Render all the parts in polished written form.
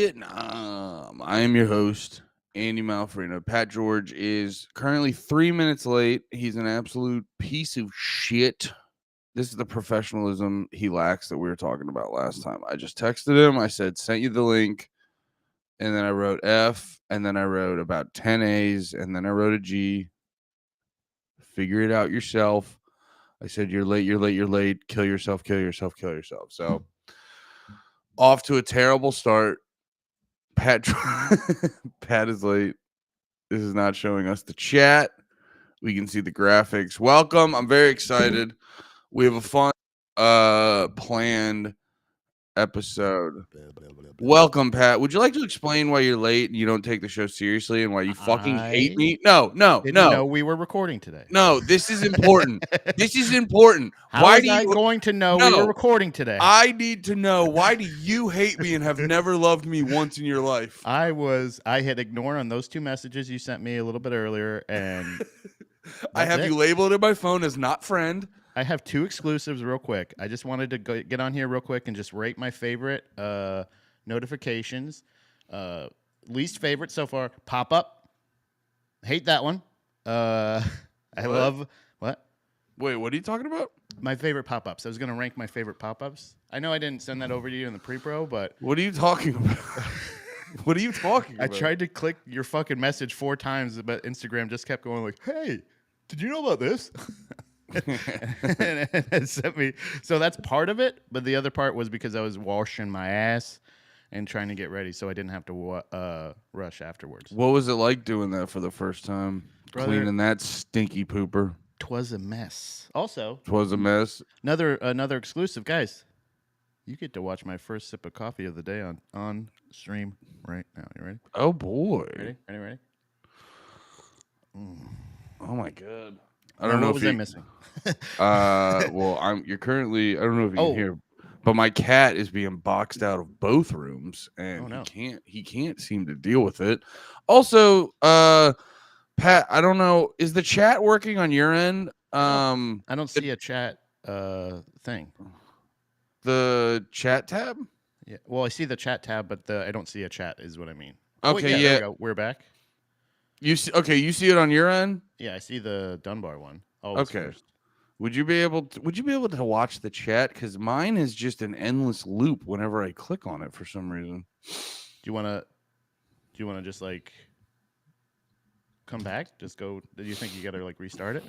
Vietnam. I am your host, Andy Malfrino. Pat George is currently 3 minutes late. He's an absolute piece of shit. This is the professionalism he lacks that we were talking about last time. I just texted him. I said, sent you the link. And then I wrote F. And then I wrote about 10 A's. And then I wrote a G. Figure it out yourself. I said, you're late, you're late, you're late. Kill yourself, kill yourself, kill yourself. So off to a terrible start. Pat is late. This is not showing us the chat. We can see the graphics. Welcome. I'm very excited. We have a fun planned episode. Welcome, Pat. Would you like to explain why you're late and you don't take the show seriously and why you fucking hate me? No. Didn't know we were recording today. No, this is important. This is important. How why was I going to know we were recording today? I need to know, why do you hate me and have never loved me once in your life? I hit ignore on those two messages you sent me a little bit earlier, and I have you labeled in my phone as not friend. I have two exclusives real quick. I just wanted to get on here real quick and just rate my favorite notifications. Least favorite so far, pop-up. Hate that one. Love what? Wait, what are you talking about? My favorite pop-ups. I was going to rank my favorite pop-ups. I know I didn't send that over to you in the pre-pro, but... What are you talking about? What are you talking about? I tried to click your fucking message 4 times, but Instagram just kept going like, hey, did you know about this? and it sent me. So that's part of it, but the other part was because I was washing my ass and trying to get ready, so I didn't have to rush afterwards. What was it like doing that for the first time? Brother, cleaning that stinky pooper. 'Twas a mess. Also, 'twas a mess. Another exclusive, guys. You get to watch my first sip of coffee of the day on stream right now. You ready? Oh boy. Ready? Oh my god. I don't know what was I missing. Well, you're currently. I don't know if you can hear, but my cat is being boxed out of both rooms, and he can't seem to deal with it. Also, Pat, I don't know. Is the chat working on your end? I don't see a chat thing. The chat tab? Yeah. Well, I see the chat tab, but I don't see a chat. Is what I mean. Okay. There we go. We're back. You see? Okay, you see it on your end? Yeah, I see the Dunbar one. Okay. First. Would you be able to watch the chat? Because mine is just an endless loop whenever I click on it for some reason. Do you want to just like come back? Just go. Do you think you got to like restart it?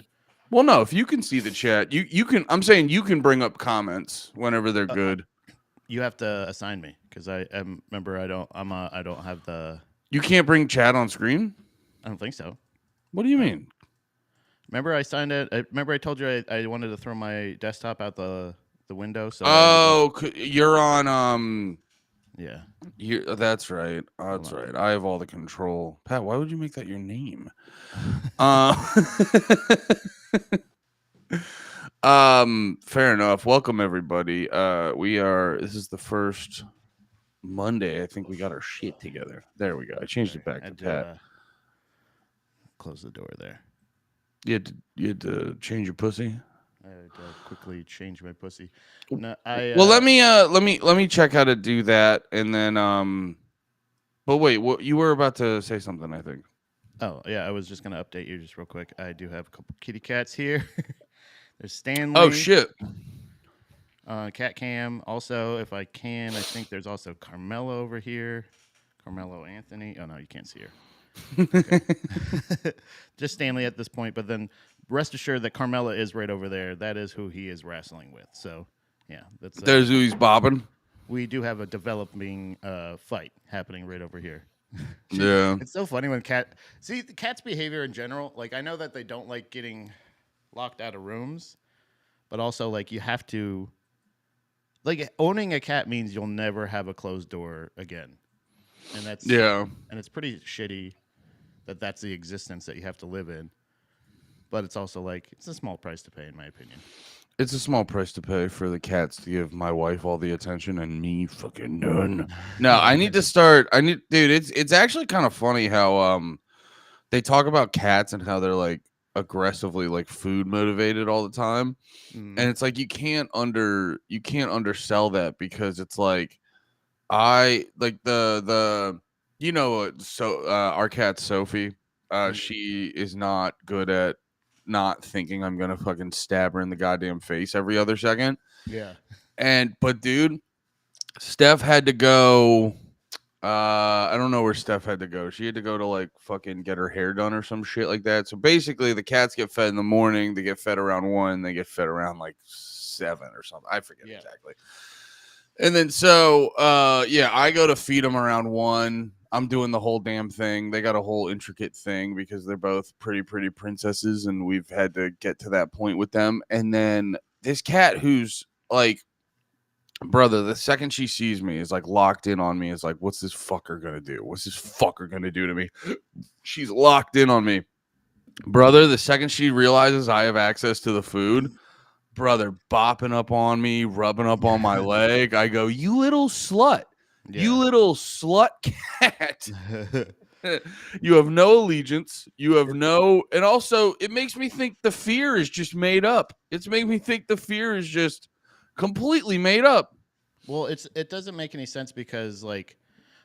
Well, no. If you can see the chat, you can. I'm saying you can bring up comments whenever they're good. You have to assign me because I remember I don't have the. You can't bring chat on screen. I don't think so. What do you mean? Remember I signed it. Remember I told you I wanted to throw my desktop out the window. So you're on yeah. That's right. That's right. I have all the control. Pat, why would you make that your name? Fair enough. Welcome everybody. This is the first Monday. I think we got our shit together. There we go. I changed it back to Pat. Close the door there. You had to change your pussy. I had to quickly change my pussy. No, let me check how to do that, and then But wait, what you were about to say something? I think. Oh yeah, I was just gonna update you just real quick. I do have a couple kitty cats here. There's Stanley. Oh shit. Cat cam. Also, if I can, I think there's also Carmelo over here. Carmelo Anthony. Oh no, you can't see her. Okay. Just Stanley at this point, but then rest assured that Carmella is right over there. That is who he is wrestling with. So, yeah, there's who he's bobbing. We do have a developing fight happening right over here. Yeah, it's so funny when the cat's behavior in general. Like I know that they don't like getting locked out of rooms, but also like you have to. Like owning a cat means you'll never have a closed door again, and and it's pretty shitty. That's the existence that you have to live in. But it's also like, it's a small price to pay, in my opinion. It's a small price to pay for the cats to give my wife all the attention and me fucking none. No, I need to start. Dude, it's actually kind of funny how they talk about cats and how they're like aggressively like food motivated all the time. And it's like you can't undersell that because it's like I like the so our cat Sophie, Mm. she is not good at not thinking I'm gonna fucking stab her in the goddamn face every other second. Yeah. But dude, Steph had to go. I don't know where Steph had to go. She had to go to like fucking get her hair done or some shit like that. So basically, the cats get fed in the morning. They get fed around 1. They get fed around like 7 or something. I forget Yeah. exactly. And then so yeah, I go to feed them around 1. I'm doing the whole damn thing. They got a whole intricate thing because they're both pretty princesses, and we've had to get to that point with them. And then this cat who's like, brother, the second she sees me is like locked in on me. Is like, what's this fucker gonna do? What's this fucker gonna do to me? She's locked in on me, brother. The second she realizes I have access to the food, brother, bopping up on me, rubbing up on my leg. I go, you little slut, you Yeah. little slut cat. You have no allegiance. You have no, and also it makes me think the fear is just made up. It's making me think the fear is just completely made up. Well, it doesn't make any sense because like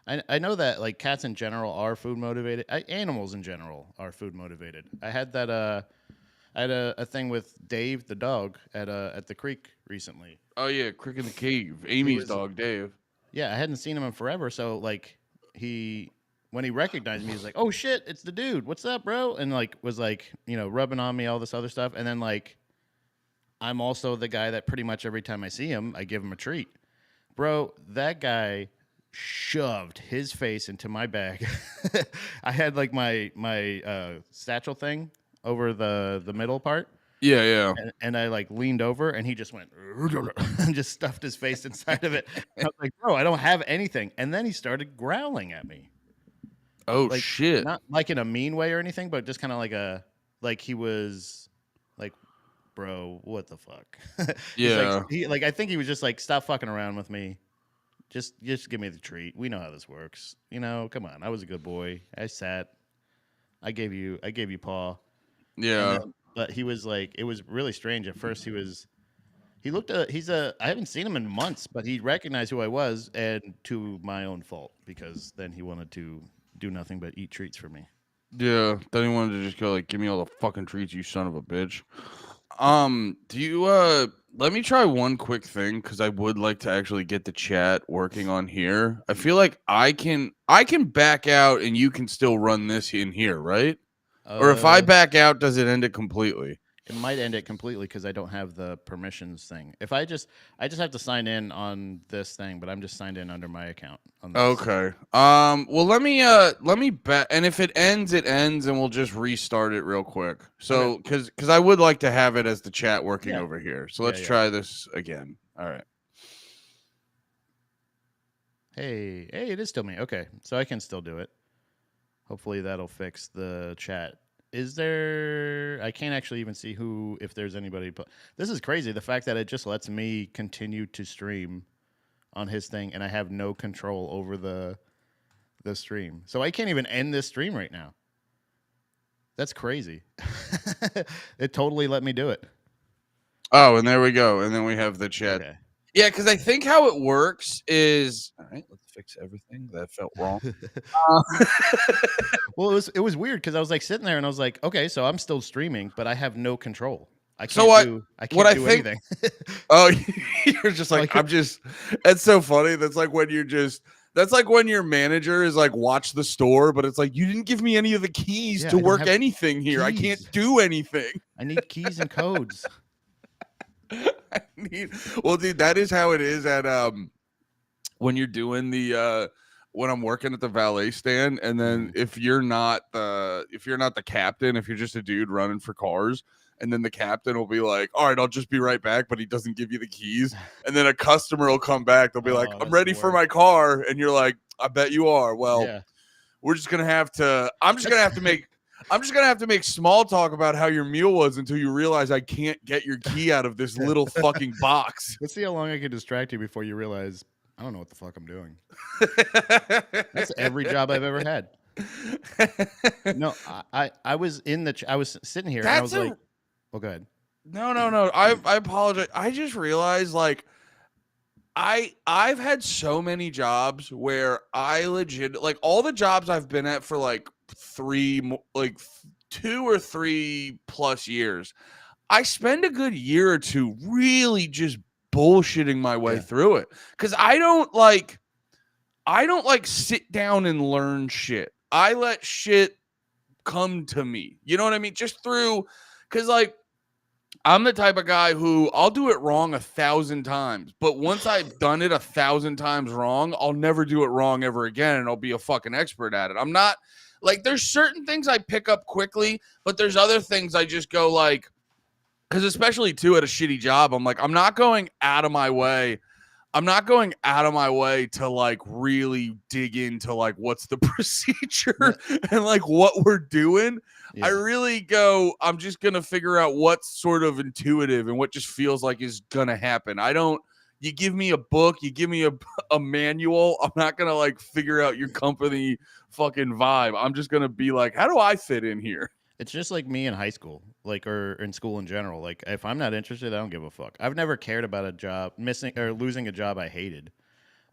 I know that like cats in general are food motivated. Animals in general are food motivated. I had a thing with Dave the dog at the creek recently. Oh yeah, Crick in the Cave. He Amy's was dog, Dave. Yeah, I hadn't seen him in forever, so like he when he recognized me, he's like, "Oh shit, it's the dude. What's up, bro?" And like was like, rubbing on me all this other stuff, and then like I'm also the guy that pretty much every time I see him, I give him a treat. Bro, that guy shoved his face into my bag. I had like my satchel thing over the middle part, Yeah, yeah. and I like leaned over, and he just went and just stuffed his face inside of it. I was like, bro, I don't have anything. And then he started growling at me, Oh like shit. not like in a mean way or anything, but just kind of like he was like, bro, what the fuck? He's like Yeah. I think he was just like, stop fucking around with me. Just give me the treat. We know how this works. Come on. I was a good boy. I sat. I gave you paw. And Yeah. then but he was like, it was really strange. At first he looked I haven't seen him in months, but he recognized who I was, and to my own fault, because then he wanted to do nothing but eat treats for me. Yeah. Then he wanted to just go like, give me all the fucking treats, you son of a bitch. Do you let me try one quick thing because I would like to actually get the chat working on here. I feel like I can back out and you can still run this in here, right? Or if I Uh back out, does it end it completely? it might end it completely because I don't have the permissions thing. If I just have to sign in on this thing, but I'm just signed in under my account on this. Okay. Well, let me bet, and if it ends, it ends, and we'll just restart it real quick. Okay. So, because I would like to have it as the chat working Yeah. over here. So Yeah, let's yeah. try this again. All right. Hey, it is still me. Okay. So I can still do it. Hopefully that'll fix the chat. Is there? I can't actually even see if there's anybody. But this is crazy. The fact that it just lets me continue to stream on his thing, and I have no control over the stream. So I can't even end this stream right now. That's crazy. It totally let me do it. Oh, and there we go. And then we have the chat. Okay. Yeah, because I think how it works is all right. Let's fix everything that felt wrong. Well, it was weird because I was like sitting there and I was like, okay, so I'm still streaming, but I have no control. I So can't what? do I What can't I do think. anything. Oh, you're just like Like, I'm just. It's so funny. That's like when you're just. That's like when your manager is like, watch the store, but it's like you didn't give me any of the keys yeah, to I don't work have anything here. I can't keys. do anything. I need keys and codes. I need. Well, dude, that is how it is at when you're doing the when I'm working at the valet stand, and then Mhm. if you're not the captain, if you're just a dude running for cars, and then the captain will be like, all right, I'll just be right back, but he doesn't give you the keys, and then a customer will come back, they'll be like, Oh, I'm that's the ready for worst. my car, and you're like, I bet you are. Well, Yeah. we're just gonna have to I'm just gonna have to make small talk about how your meal was until you realize I can't get your key out of this little fucking box. Let's see how long I can distract you before you realize I don't know what the fuck I'm doing. That's every job I've ever had. No, I was I was sitting here and I That's was like, a oh, go ahead. no. I apologize. I just realized like I've had so many jobs where I legit like all the jobs I've been at for like 2 or 3 plus years. I spend a good year or two really just bullshitting my way Yeah. through it cuz I don't like sit down and learn shit. I let shit come to me. You know what I mean? Just through cuz like I'm the type of guy who I'll do it wrong 1,000 times, but once I've done it 1,000 times wrong, I'll never do it wrong ever again, and I'll be a fucking expert at it. I'm not like there's certain things I pick up quickly, but there's other things I just go like, because especially too at a shitty job, I'm like, I'm not going out of my way. I'm not going out of my way to like really dig into like what's the procedure and like what we're doing. Yeah. I really go, I'm just going to figure out what's sort of intuitive and what just feels like is going to happen. I don't, you give me a book, you give me a manual. I'm not going to like figure out your company fucking vibe. I'm just going to be like, how do I fit in here? It's just like me in high school, like, or in school in general. Like, if I'm not interested, I don't give a fuck. I've never cared about a job missing or losing a job I hated.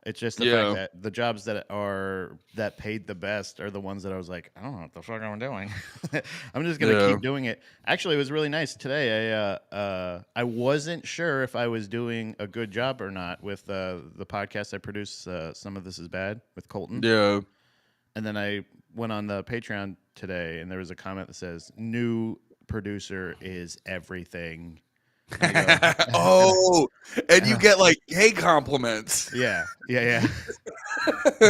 It's just the fact Yeah. that the jobs that paid the best are the ones that I was like, I don't know what the fuck I'm doing. I'm just gonna Yeah. keep doing it. Actually, it was really nice today. I wasn't sure if I was doing a good job or not with the podcast I produce. Some of This Is Bad with Colton. Yeah. And then I went on the Patreon today, and there was a comment that says, "New producer is everything." And I go, Oh, and you and get like gay compliments. yeah. And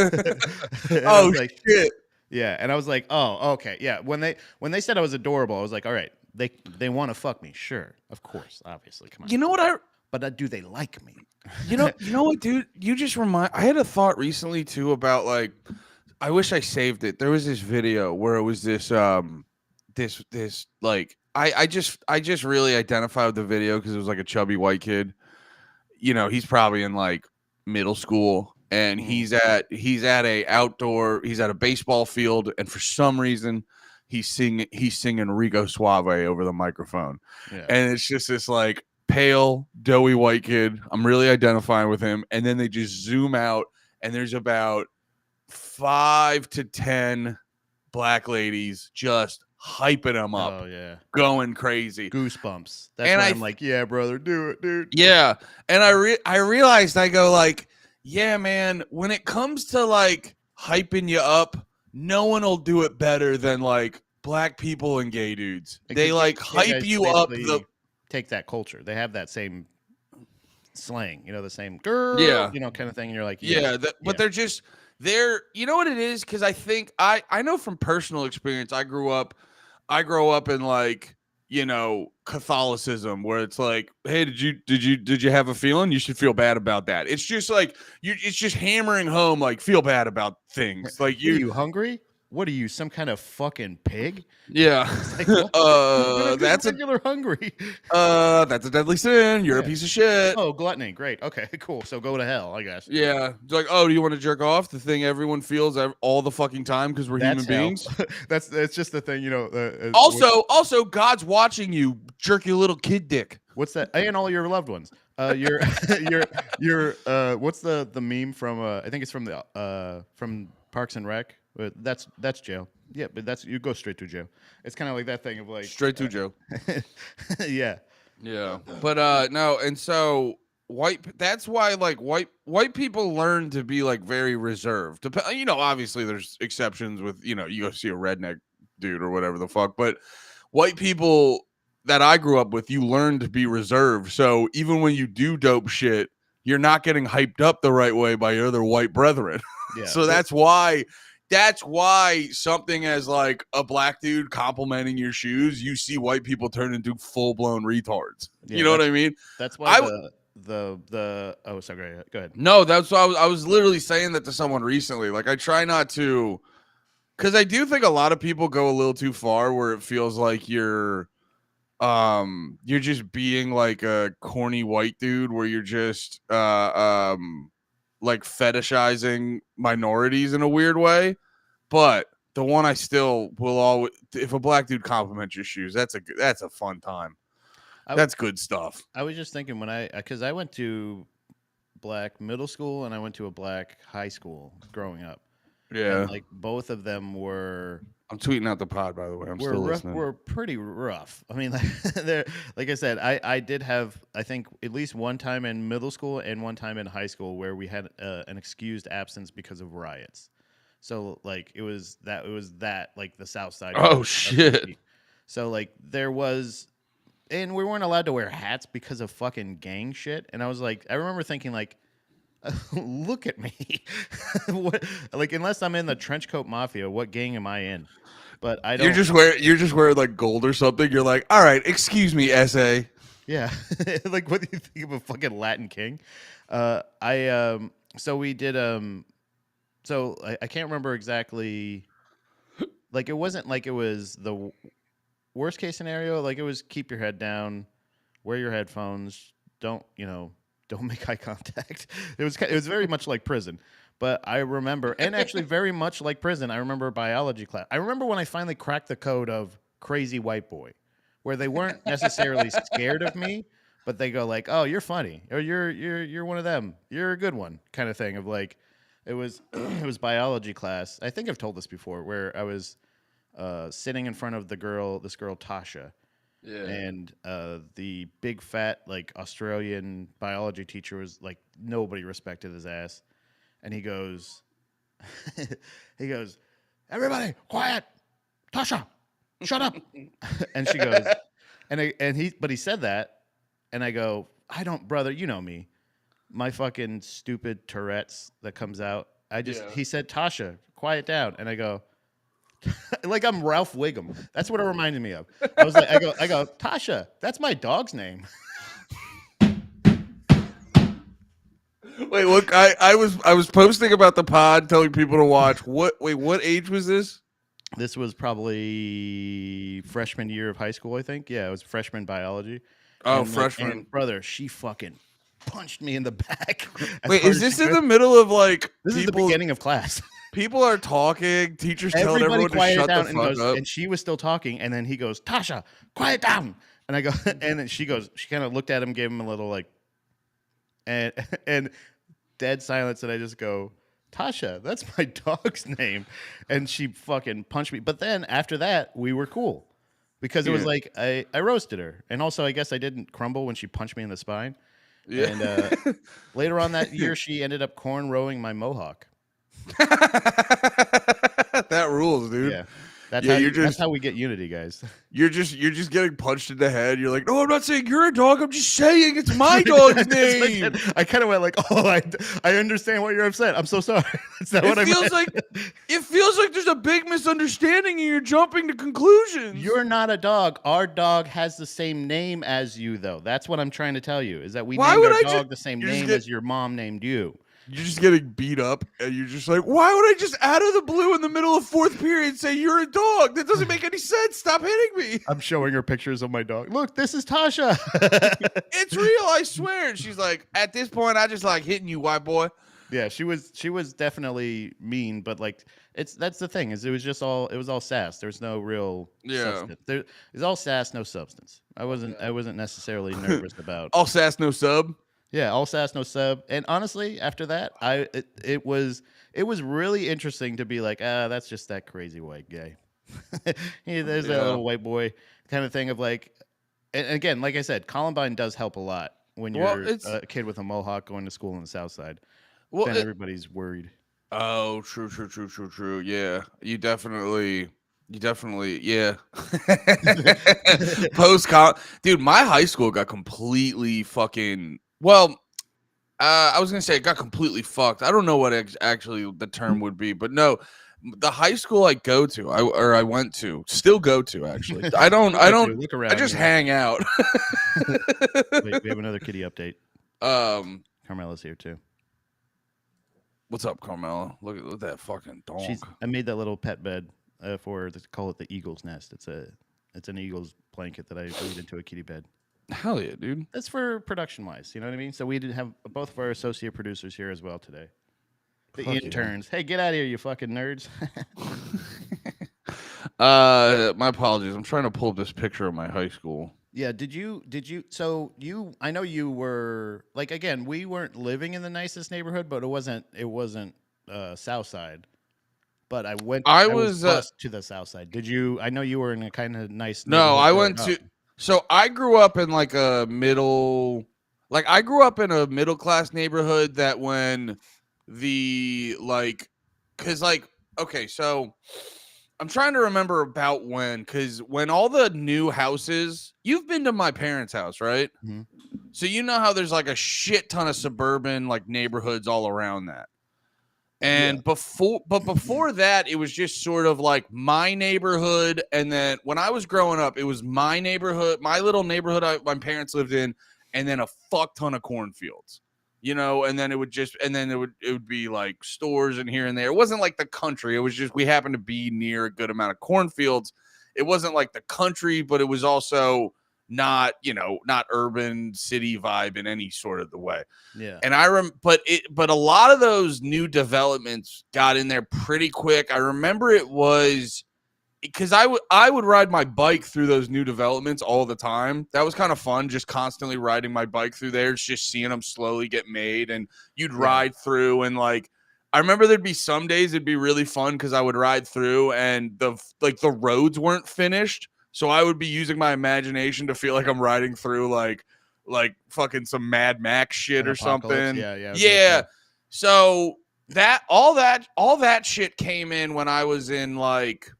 I Oh was like, shit. yeah, and I was like, oh, okay, yeah. When they said I was adorable, I was like, all right, they want to fuck me, sure, of course, obviously, come on. You know what But do they like me? you know what, dude? You just remind I had a thought recently too about like I wish I saved it. There was this video where it was this like I just really identified with the video because it was like a chubby white kid. You know, he's probably in like middle school and he's at a baseball field and for some reason he's singing Rico Suave over the microphone. Yeah. And it's just this like pale, doughy white kid. I'm really identifying with him. And then they just zoom out and there's about 5 to 10 black ladies just hyping him up, Oh yeah, going crazy. goosebumps. That's And why I'm like, yeah, brother, do it, dude. yeah, and I realized I go like, yeah, man, when it comes to like hyping you up, no one will do it better than like black people and gay dudes. They like hype guys you up basically take that culture. They have that same slang, the same girl, yeah. Kind of thing. And you're like, Yeah, but they're you know what it is because I think I know from personal experience I grow up in like Catholicism where it's like, hey, did you have a feeling? You should feel bad about that. It's just like it's just hammering home like feel bad about things like What are you hungry? What are you, some kind of fucking pig? yeah. Like, what? That's regular hungry. That's a deadly sin. You're a Yeah. piece of shit. Oh, gluttony. Great. Okay, cool. So go to hell, I guess. Yeah, it's like, oh, do you want to jerk off? The thing everyone feels all the fucking time because we're That's human hell. beings. That's just the thing, Also, God's watching you jerk your little kid dick. what's that? And all your loved ones. Your what's the meme from? I think it's from Parks and Rec. That's jail. Yeah, but you go straight to jail. It's kind of like that thing of like Straight to jail. Yeah. Yeah, but no, and so that's why like white people learn to be like very reserved. Obviously there's exceptions with you go see a redneck dude or whatever the fuck, but white people that I grew up with, you learn to be reserved. So even when you do dope shit, you're not getting hyped up the right way by your other white brethren. Yeah. So that's why something as like a black dude complimenting your shoes, you see white people turn into full-blown retards. Yeah, you know what I mean? That's why oh, sorry, go ahead. No, that's why I was literally saying that to someone recently. Like I try not to, because I do think a lot of people go a little too far where it feels like you're just being like a corny white dude where you're just like fetishizing minorities in a weird way. But the one I still will always, if a black dude compliments your shoes, that's a fun time. That's good stuff. I was just thinking because I went to black middle school and I went to a black high school growing up, and Yeah. like both of them I'm tweeting out the pod, by the way. I'm were still rough, listening. were pretty rough. I mean, like, they're like I said, I did have I think at least one time in middle school and one time in high school where we had an excused absence because of riots. So like it was that like the South Side Oh, version of the shit. heat. So like there was, and we weren't allowed to wear hats because of fucking gang shit. And I was like, I remember thinking like, look at me, what, like unless I'm in the trench coat mafia, what gang am I in? But I don't. You're just wearing like gold or something. You're like, all right, excuse me, SA. Yeah, like what do you think of a fucking Latin king? So we did so I can't remember exactly. Like it wasn't like it was the worst case scenario. Like it was keep your head down, wear your headphones, don't make eye contact. It was very much like prison. But I remember, and actually very much like prison, I remember biology class. I remember when I finally cracked the code of crazy white boy, where they weren't necessarily scared of me, but they go like, "Oh, you're funny," or "You're one of them. You're a good one," kind of thing. Of like, it was it was biology class. I think I've told this before, where I was sitting in front of this girl Tasha, Yeah. and the big fat like Australian biology teacher was like nobody respected his ass, and he goes, he goes, everybody quiet, Tasha, shut up, and she goes, but he said that, and I go, I don't, brother, you know me, my fucking stupid Tourette's that comes out. Yeah. He said Tasha, quiet down, and I go, like I'm Ralph Wiggum. That's what it reminded me of. I was like, I go, Tasha, that's my dog's name. Wait, look, I was posting about the pod, telling people to watch. What age was this? This was probably freshman year of high school, I think. Yeah, it was freshman biology. Oh, And freshman. brother, she fucking punched me in the back as Wait, hard is as she this in could. the middle of like This is the people? beginning of class. People are talking. Teachers telling Everybody everyone to quieted shut the down and fuck goes, up. and she was still talking, and then he goes, Tasha, quiet down. And I go, and then she goes, she kind of looked at him, gave him a little like, and and dead silence, and I just go, Tasha, that's my dog's name, and she fucking punched me. But then after that, we were cool because it was Yeah. like I roasted her, and also I guess I didn't crumble when she punched me in the spine. Yeah. And later on that year, she ended up cornrowing my mohawk. That rules, dude. Yeah, that's Yeah, how that's how we get unity, guys. you're just getting punched in the head. You're like, no, I'm not saying you're a dog. I'm just saying it's my dog's name. I kind of went like, oh, I understand why you're upset. I'm so sorry. That's not what I meant. It feels like there's a big misunderstanding and you're jumping to conclusions. You're not a dog. Our dog has the same name as you, though. That's what I'm trying to tell you. Is that we Why named would our I dog just- the same you just name get- as your mom named you. You're just getting beat up, and you're just like, why would I just out of the blue in the middle of fourth period say you're a dog? That doesn't make any sense. Stop hitting me. I'm showing her pictures of my dog. Look, this is Tasha. It's real, I swear. And she's like, at this point, I just like hitting you, white boy. Yeah, she was definitely mean, but like that's the thing is it was all sass. There's no real substance. It's all sass, no substance. I wasn't necessarily nervous about. All sass, no sub. Yeah, all sass, no sub. And honestly, after that, it was really interesting to be like, that's just that crazy white guy. Yeah, there's that little white boy kind of thing of like, and again, like I said, Columbine does help a lot when you're a kid with a mohawk going to school in the South Side. Well, Then everybody's worried. Oh, true. Yeah, you definitely, yeah. Dude, my high school got completely fucking. Well, I was gonna say it got completely fucked. I don't know what actually the term would be, but no, the high school I went to, still go to actually. I don't. Look around. I just hang out. Wait, we have another kitty update. Carmela's here too. What's up, Carmela? Look at that fucking dog. I made that little pet bed for call it the eagle's nest. It's an eagle's blanket that I made into a kitty bed. Hell yeah, dude. That's for production wise, you know what I mean? So we did have both of our associate producers here as well today. The interns. Yeah. Hey, get out of here, you fucking nerds. My apologies. I'm trying to pull up this picture of my high school. Yeah, so I know you were like, again, we weren't living in the nicest neighborhood, but it wasn't South Side. But I I was was bused to the South Side. I know you were in a kind of nice no, neighborhood I growing went up. to so I grew up in like a middle like I grew up in a middle class neighborhood that when the like cuz like okay, so I'm trying to remember about cuz when all the new houses, you've been to my parents' house, right? Mhm. So you know how there's like a shit ton of suburban like neighborhoods all around that. Yeah. And before that, it was just sort of like my neighborhood. And then when I was growing up, it was my neighborhood, my little neighborhood my parents lived in, and then a fuck ton of cornfields. And then it would be like stores and here and there. It wasn't like the country. It was just we happened to be near a good amount of cornfields. It wasn't like the country, but it was also not urban city vibe in any sort of the way. Yeah. And but a lot of those new developments got in there pretty quick. I remember it was because I would ride my bike through those new developments all the time. That was kind of fun, just constantly riding my bike through there. It's just seeing them slowly get made, and you'd Yeah. ride through, and like I remember there'd be some days it'd be really fun because I would ride through, and the roads weren't finished, so I would be using my imagination to feel like I'm riding through like fucking some Mad Max shit An or apocalypse. something. Yeah, yeah, I was gonna Yeah. say. So all that shit came in when I was in like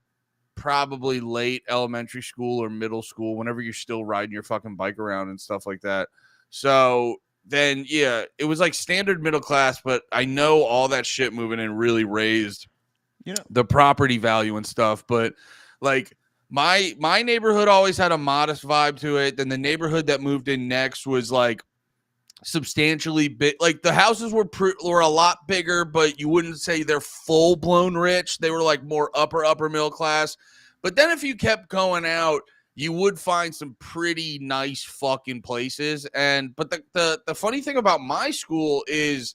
probably late elementary school or middle school, whenever you're still riding your fucking bike around and stuff like that. So then, yeah, it was like standard middle class, but I know all that shit moving in really raised You know, the property value and stuff. But like my neighborhood always had a modest vibe to it. Then the neighborhood that moved in next was like substantially big. Like the houses were a lot bigger, but you wouldn't say they're full blown rich. They were like more upper middle class. But then if you kept going out, you would find some pretty nice fucking places. But the funny thing about my school is,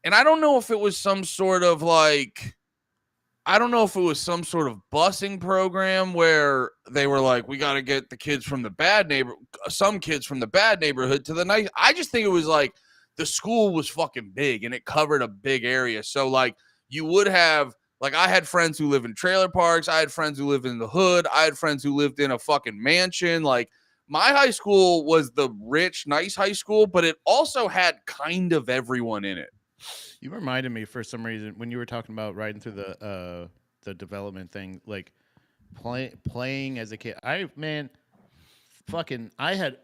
and I don't know if it was some sort of like I don't know if it was some sort of busing program where they were like, we got to get some kids from the bad neighborhood to the nice. I just think it was like the school was fucking big and it covered a big area. So like you would have, like I had friends who live in trailer parks. I had friends who lived in the hood. I had friends who lived in a fucking mansion. Like my high school was the rich, nice high school, but it also had kind of everyone in it. you reminded me for some reason when you were talking about riding through the development thing, like playing as a kid. Fucking, I had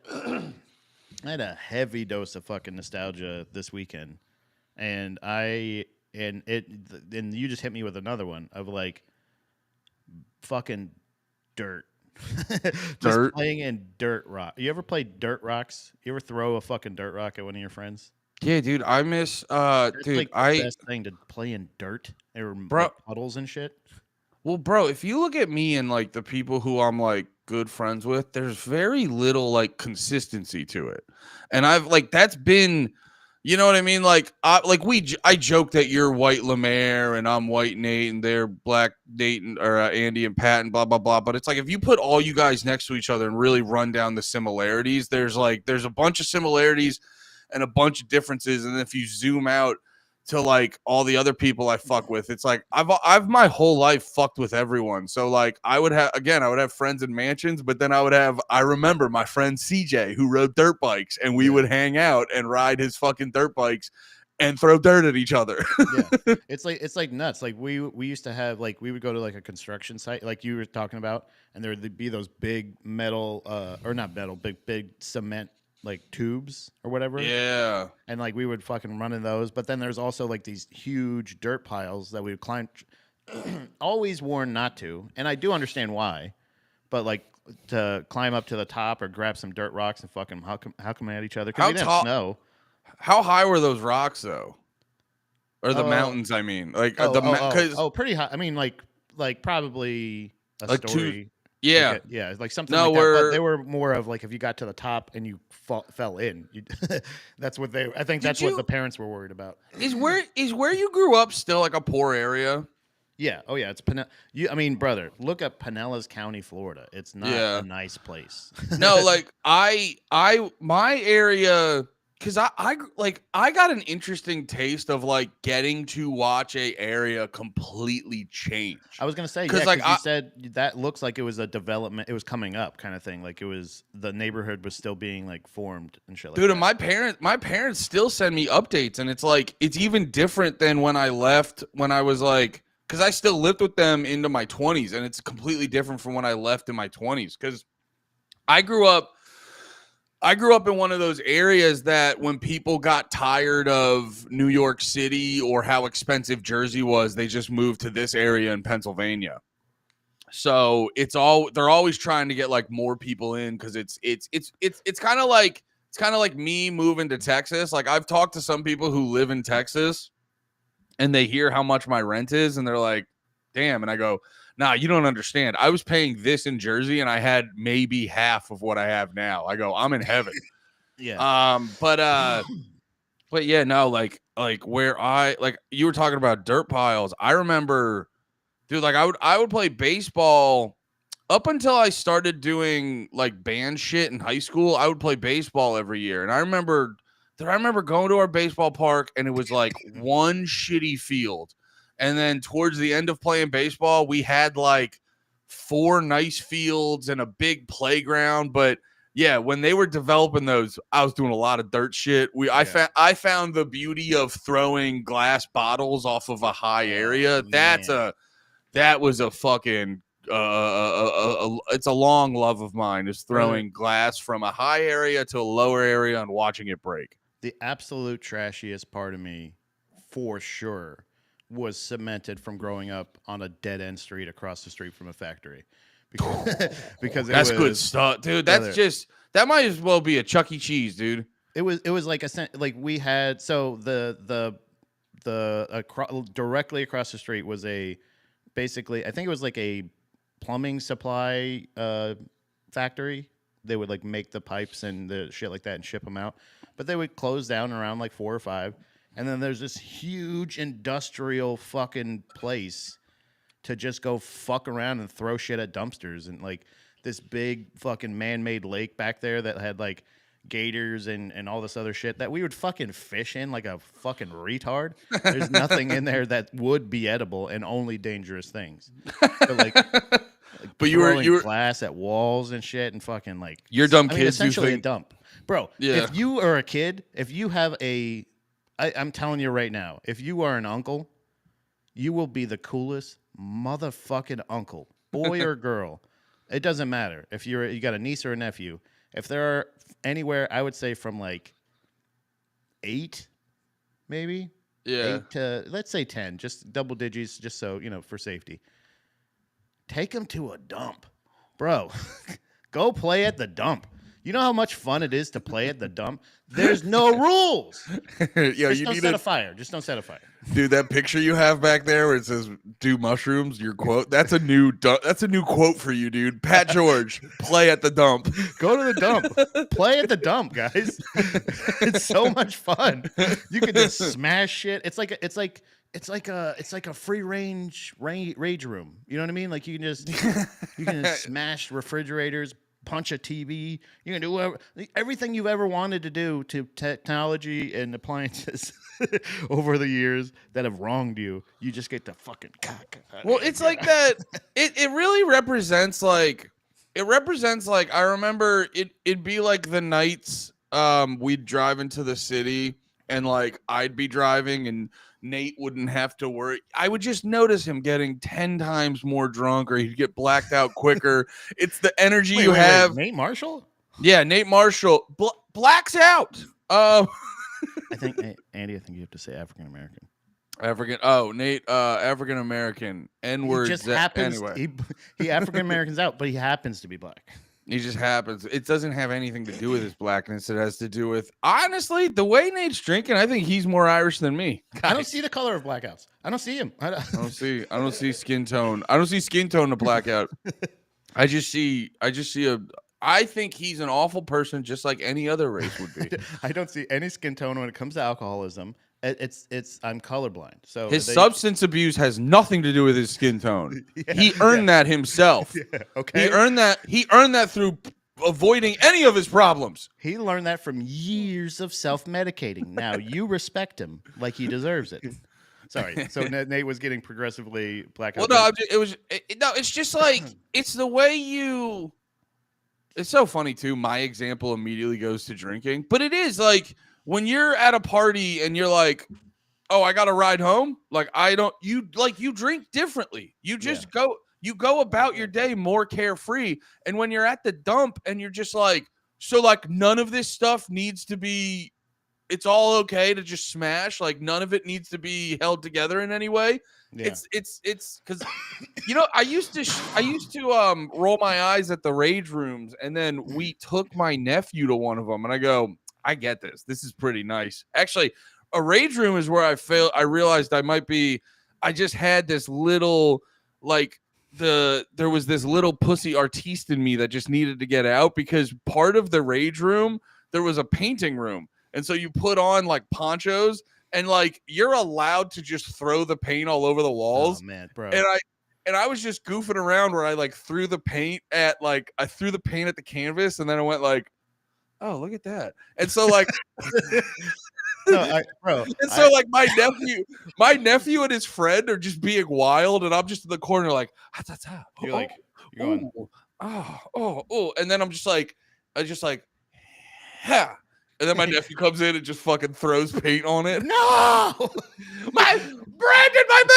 I had a heavy dose of fucking nostalgia this weekend, and and you just hit me with another one of like fucking dirt. Just Dirt. playing in dirt rock. You ever play dirt rocks? You ever throw a fucking dirt rock at one of your friends? Yeah, dude. I miss That's dude, like the best thing, to play in dirt or bro, like puddles and shit. well, bro, if you look at me and like the people who I'm like good friends with, there's very little like consistency to it. And I've like that's been, you know what I mean? Like I joke that you're white Lemaire and I'm white Nate and they're black Nate or Andy and Pat and blah blah blah. But it's like if you put all you guys next to each other and really run down the similarities, there's a bunch of similarities and a bunch of differences. And if you zoom out to like all the other people I fuck with, it's like I've my whole life fucked with everyone. So like I would have friends in mansions, but then I remember my friend CJ who rode dirt bikes, and we Yeah. would hang out and ride his fucking dirt bikes and throw dirt at each other. Yeah. It's like nuts. Like we used to have, like, we would go to like a construction site like you were talking about, and there would be those big metal or not metal, big cement like tubes or whatever. Yeah. And like we would fucking run in those. But then there's also like these huge dirt piles that we would climb. Always warned not to, and I do understand why. But like to climb up to the top or grab some dirt rocks and fucking how come at each other because How we didn't tall? snow. How high were those rocks though? Or the Uh, mountains? I mean, like because pretty high. I mean, like probably a like two. story. Yeah. Yeah, like something No, like that. But we're they were more of like if you got to the top and you fell in. That's what they. I think Did that's what you the parents were worried about. is where you grew up still like a poor area? Yeah. Oh yeah. It's I mean, brother, look at Pinellas County, Florida. It's not a Yeah. nice place. No, like my area, because I got an interesting taste of like getting to watch a area completely change. I was gonna say, yeah, Because like because you said that looks like it was a development. It was coming up, kind of thing. Like it was the neighborhood was still being like formed and shit like dude, that. and my parents still send me updates, and it's like it's even different than when I left when I was like, because I still lived with them into my 20s, and it's completely different from when I left in my 20s. Because I grew up in one of those areas that when people got tired of New York City or how expensive Jersey was, they just moved to this area in Pennsylvania. So they're always trying to get like more people in because it's kind of like me moving to Texas. Like I've talked to some people who live in Texas and they hear how much my rent is and they're like, damn. And I go, nah, you don't understand. I was paying this in Jersey and I had maybe half of what I have now. I go, I'm in heaven. Yeah. But yeah, no, like where you were talking about dirt piles. I remember, dude, like I would play baseball up until I started doing like band shit in high school. I would play baseball every year. And I remember going to our baseball park and it was like one shitty field. And then towards the end of playing baseball, we had like 4 nice fields and a big playground. But yeah, when they were developing those, I was doing a lot of dirt shit. I found the beauty of throwing glass bottles off of a high area. Man. That was a fucking it's a long love of mine, is throwing glass from a high area to a lower area and watching it break. The absolute trashiest part of me, for sure, was cemented from growing up on a dead end street across the street from a factory, because because That's good stuff, dude. That might as well be a Chuck E. Cheese, dude. It was like like we had, so directly across the street was basically I think it was like a plumbing supply factory. They would like make the pipes and the shit like that and ship them out, but they would close down around like 4 or 5, and then there's this huge industrial fucking place to just go fuck around and throw shit at dumpsters, and like this big fucking man-made lake back there that had like gators and all this other shit that we would fucking fish in like a fucking retard. There's nothing in there that would be edible, and only dangerous things. But like But you throwing were glass at walls and shit, and fucking like you're dumb I mean, kids. essentially a dump, bro. Yeah. If you are a kid, if you have I'm telling you right now, if you are an uncle, you will be the coolest motherfucking uncle, boy or girl. It doesn't matter if you got a niece or a nephew. If there are anywhere, I would say from like 8, maybe Yeah. 8 to, let's say 10, just double digits, just so for safety. Take them to a dump, bro. Go play at the dump. You know how much fun it is to play at the dump? There's no rules. Yo, Just you don't need set a fire. Just don't set a fire. dude, that picture you have back there where it says "do mushrooms," your quote. That's a new quote for you, dude. Pat George, play at the dump. Go to the dump. Play at the dump, guys. It's so much fun. You can just smash shit. It's like a free range rage room. You know what I mean? Like you can just smash refrigerators, punch a TV. You can do everything you've ever wanted to do to technology and appliances over the years that have wronged you. You just get to fucking cock. Well, it's like that. It really represents like I remember it'd be like the nights we'd drive into the city and like I'd be driving and Nate wouldn't have to worry. I would just notice him getting 10 times more drunk, or he'd get blacked out quicker. It's the energy you have. Nate Marshall? Yeah, Nate Marshall blacks out. I think Andy. I think you have to say African American. Nate, African American. N-word. Just happens. Anyway, he African Americans out, but he happens to be black. He just happens. It doesn't have anything to do with his blackness. It has to do with, honestly, the way Nate's drinking. I think he's more Irish than me. Guys. I don't see the color of blackouts. I don't see him. I don't see skin tone. I don't see skin tone to blackout. I think he's an awful person, just like any other race would be. I don't see any skin tone when it comes to alcoholism. It's I'm colorblind, so His they substance abuse has nothing to do with his skin tone. yeah, He yeah, earned that himself. yeah. He Okay, earned that. He earned that through avoiding any of his problems. he learned that from years of self-medicating. Now you respect him like he deserves it. Sorry. So Nate was getting progressively Well, blackout no, drunk. no. It's just like it's the way you. It's so funny too. My example immediately goes to drinking, but it is like when you're at a party and you're like, "Oh, I got to ride home." Like I don't. You drink differently. You Yeah. just go. You go about your day more carefree. And when you're at the dump and you're just like, so like none of this stuff needs to be. It's all okay to just smash. Like none of it needs to be held together in any way. Yeah. It's because I used to roll my eyes at the rage rooms, and then we took my nephew to one of them, and I go, I get this. This is pretty nice. Actually, a rage room is where I realized I might be. I just had this little like there was this little pussy artiste in me that just needed to get out because part of the rage room there was a painting room, and so you put on like ponchos and like you're allowed to just throw the paint all over the Oh walls. man, bro. And I was just goofing around where I like threw the paint at the canvas, and then I went like, oh, look at that. And so like No, bro. and so like my nephew and his friend are just being wild, and I'm just in the corner like, ah, ta, ta, You're oh, like, you're going. and then I'm just like, ha. And then my nephew comes in and just fucking throws paint on it. No, My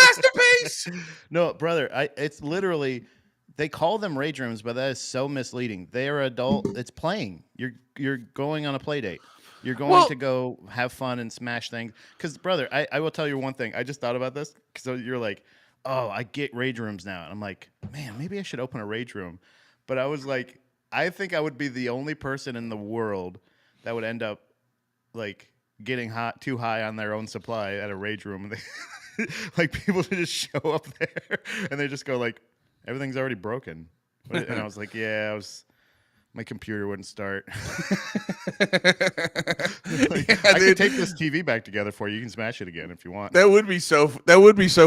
masterpiece. no, brother. It's literally they call them rage rooms, but that is so misleading. They are adult. It's playing. You're going on a play date. You're going to go have fun and smash things. Because, brother, I will tell you one thing. I just thought about this. So you're like, oh, I get rage rooms now. And I'm like, man, maybe I should open a rage room. But I was like, I think I would be the only person in the world that would end up like getting too high on their own supply at a rage room. And they, like people just show up there and they just go like, everything's already broken. And I was like, yeah, my computer wouldn't start. I can take this TV back together for you. You can smash it again if you want. That would be so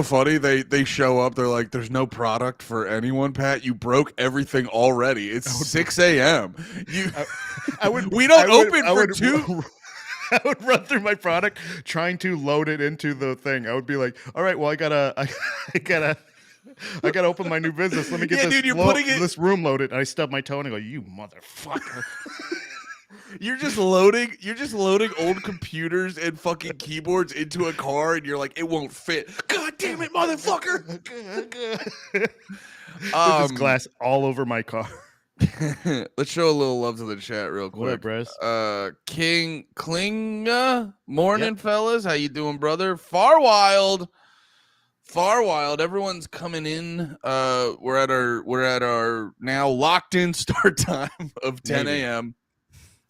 funny. They show up. They're like, "There's no product for anyone, Pat. You broke everything already. It's 6 a.m. We don't open for 2." I would run through my product trying to load it into the thing. I would be like, all right, well, I gotta open my new business. Let me get this room loaded. And I stub my toe and I go, you motherfucker. You're just loading old computers and fucking keyboards into a car, and you're like, it won't fit. God damn it, motherfucker! There's this glass all over my car. Let's show a little love to the chat real quick. What up, bros? King Klinga, morning, fellas. How you doing, brother? Far Wild. Everyone's coming in. We're at our now locked in start time of 10 a.m.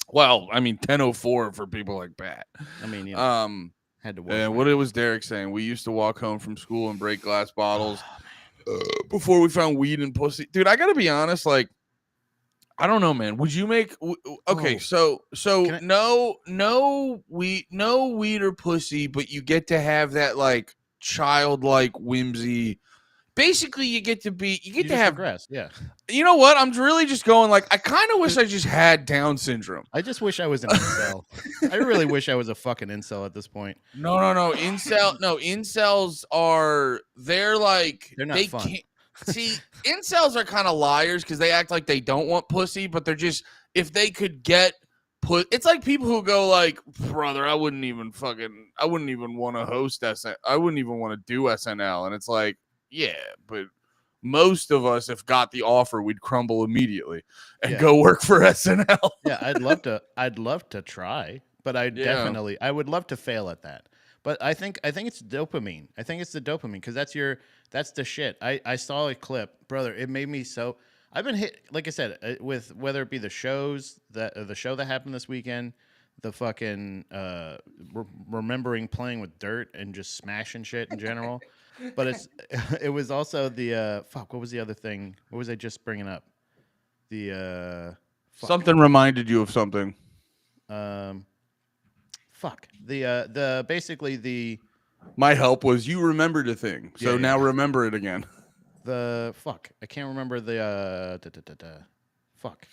Well, I mean 10:04 for people like Pat. I mean, had to work. And what it was Derek saying, we used to walk home from school and break glass bottles before we found weed and pussy. Dude, I gotta be honest, like, I don't know, man. Would you make okay? So no weed or pussy, but you get to have that like childlike whimsy. Basically, you get to have progress. Yeah. You know what? I'm really just going like I kind of wish I just had Down syndrome. I just wish I was an incel. I really wish I was a fucking incel at this point. No. Incels they're not fun. See, incels are kind of liars because they act like they don't want pussy, but they're just if they could get it's like people who go like, brother, I wouldn't even want to host SNL. I wouldn't even want to do SNL, and it's like, yeah, but most of us, if got the offer, we'd crumble immediately and go work for SNL. Yeah, I'd love to try, but I would love to fail at that. But I think it's dopamine. I think it's the dopamine because that's the shit. I saw a clip, brother. It made me so. I've been hit, like I said, with whether it be the show that happened this weekend, the fucking remembering playing with dirt and just smashing shit in general. But it was also the what was the other thing? What was I just bringing up? The something reminded you of something. fuck the basically My help was you remembered a thing, so yeah. now remember it again. The fuck I can't remember the fuck.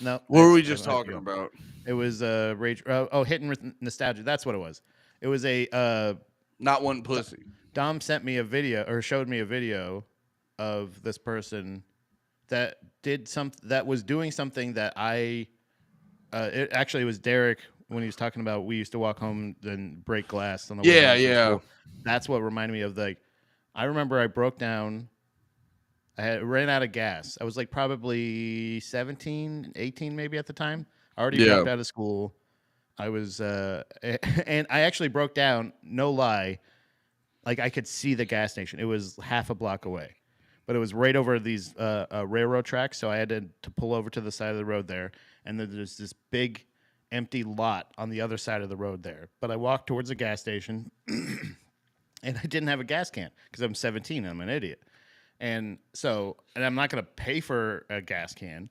No, What were we just talking go. about? It was rage. Hitting with nostalgia. That's what it was. It was a Not one pussy. Dom sent me a video or showed me a video of this person that that was doing something that I. It actually was Derek when he was talking about we used to walk home and break glass on the way home from school. That's what reminded me of I remember I broke down. I had ran out of gas. I was like probably 17, 18 maybe at the time. I already dropped out of school. I was and I actually broke down, no lie. Like I could see the gas station. It was half a block away. But it was right over these railroad tracks, so I had to pull over to the side of the road there, and then there's this big empty lot on the other side of the road there. But I walked towards a gas station and I didn't have a gas can because I'm 17 and I'm an idiot. And I'm not going to pay for a gas can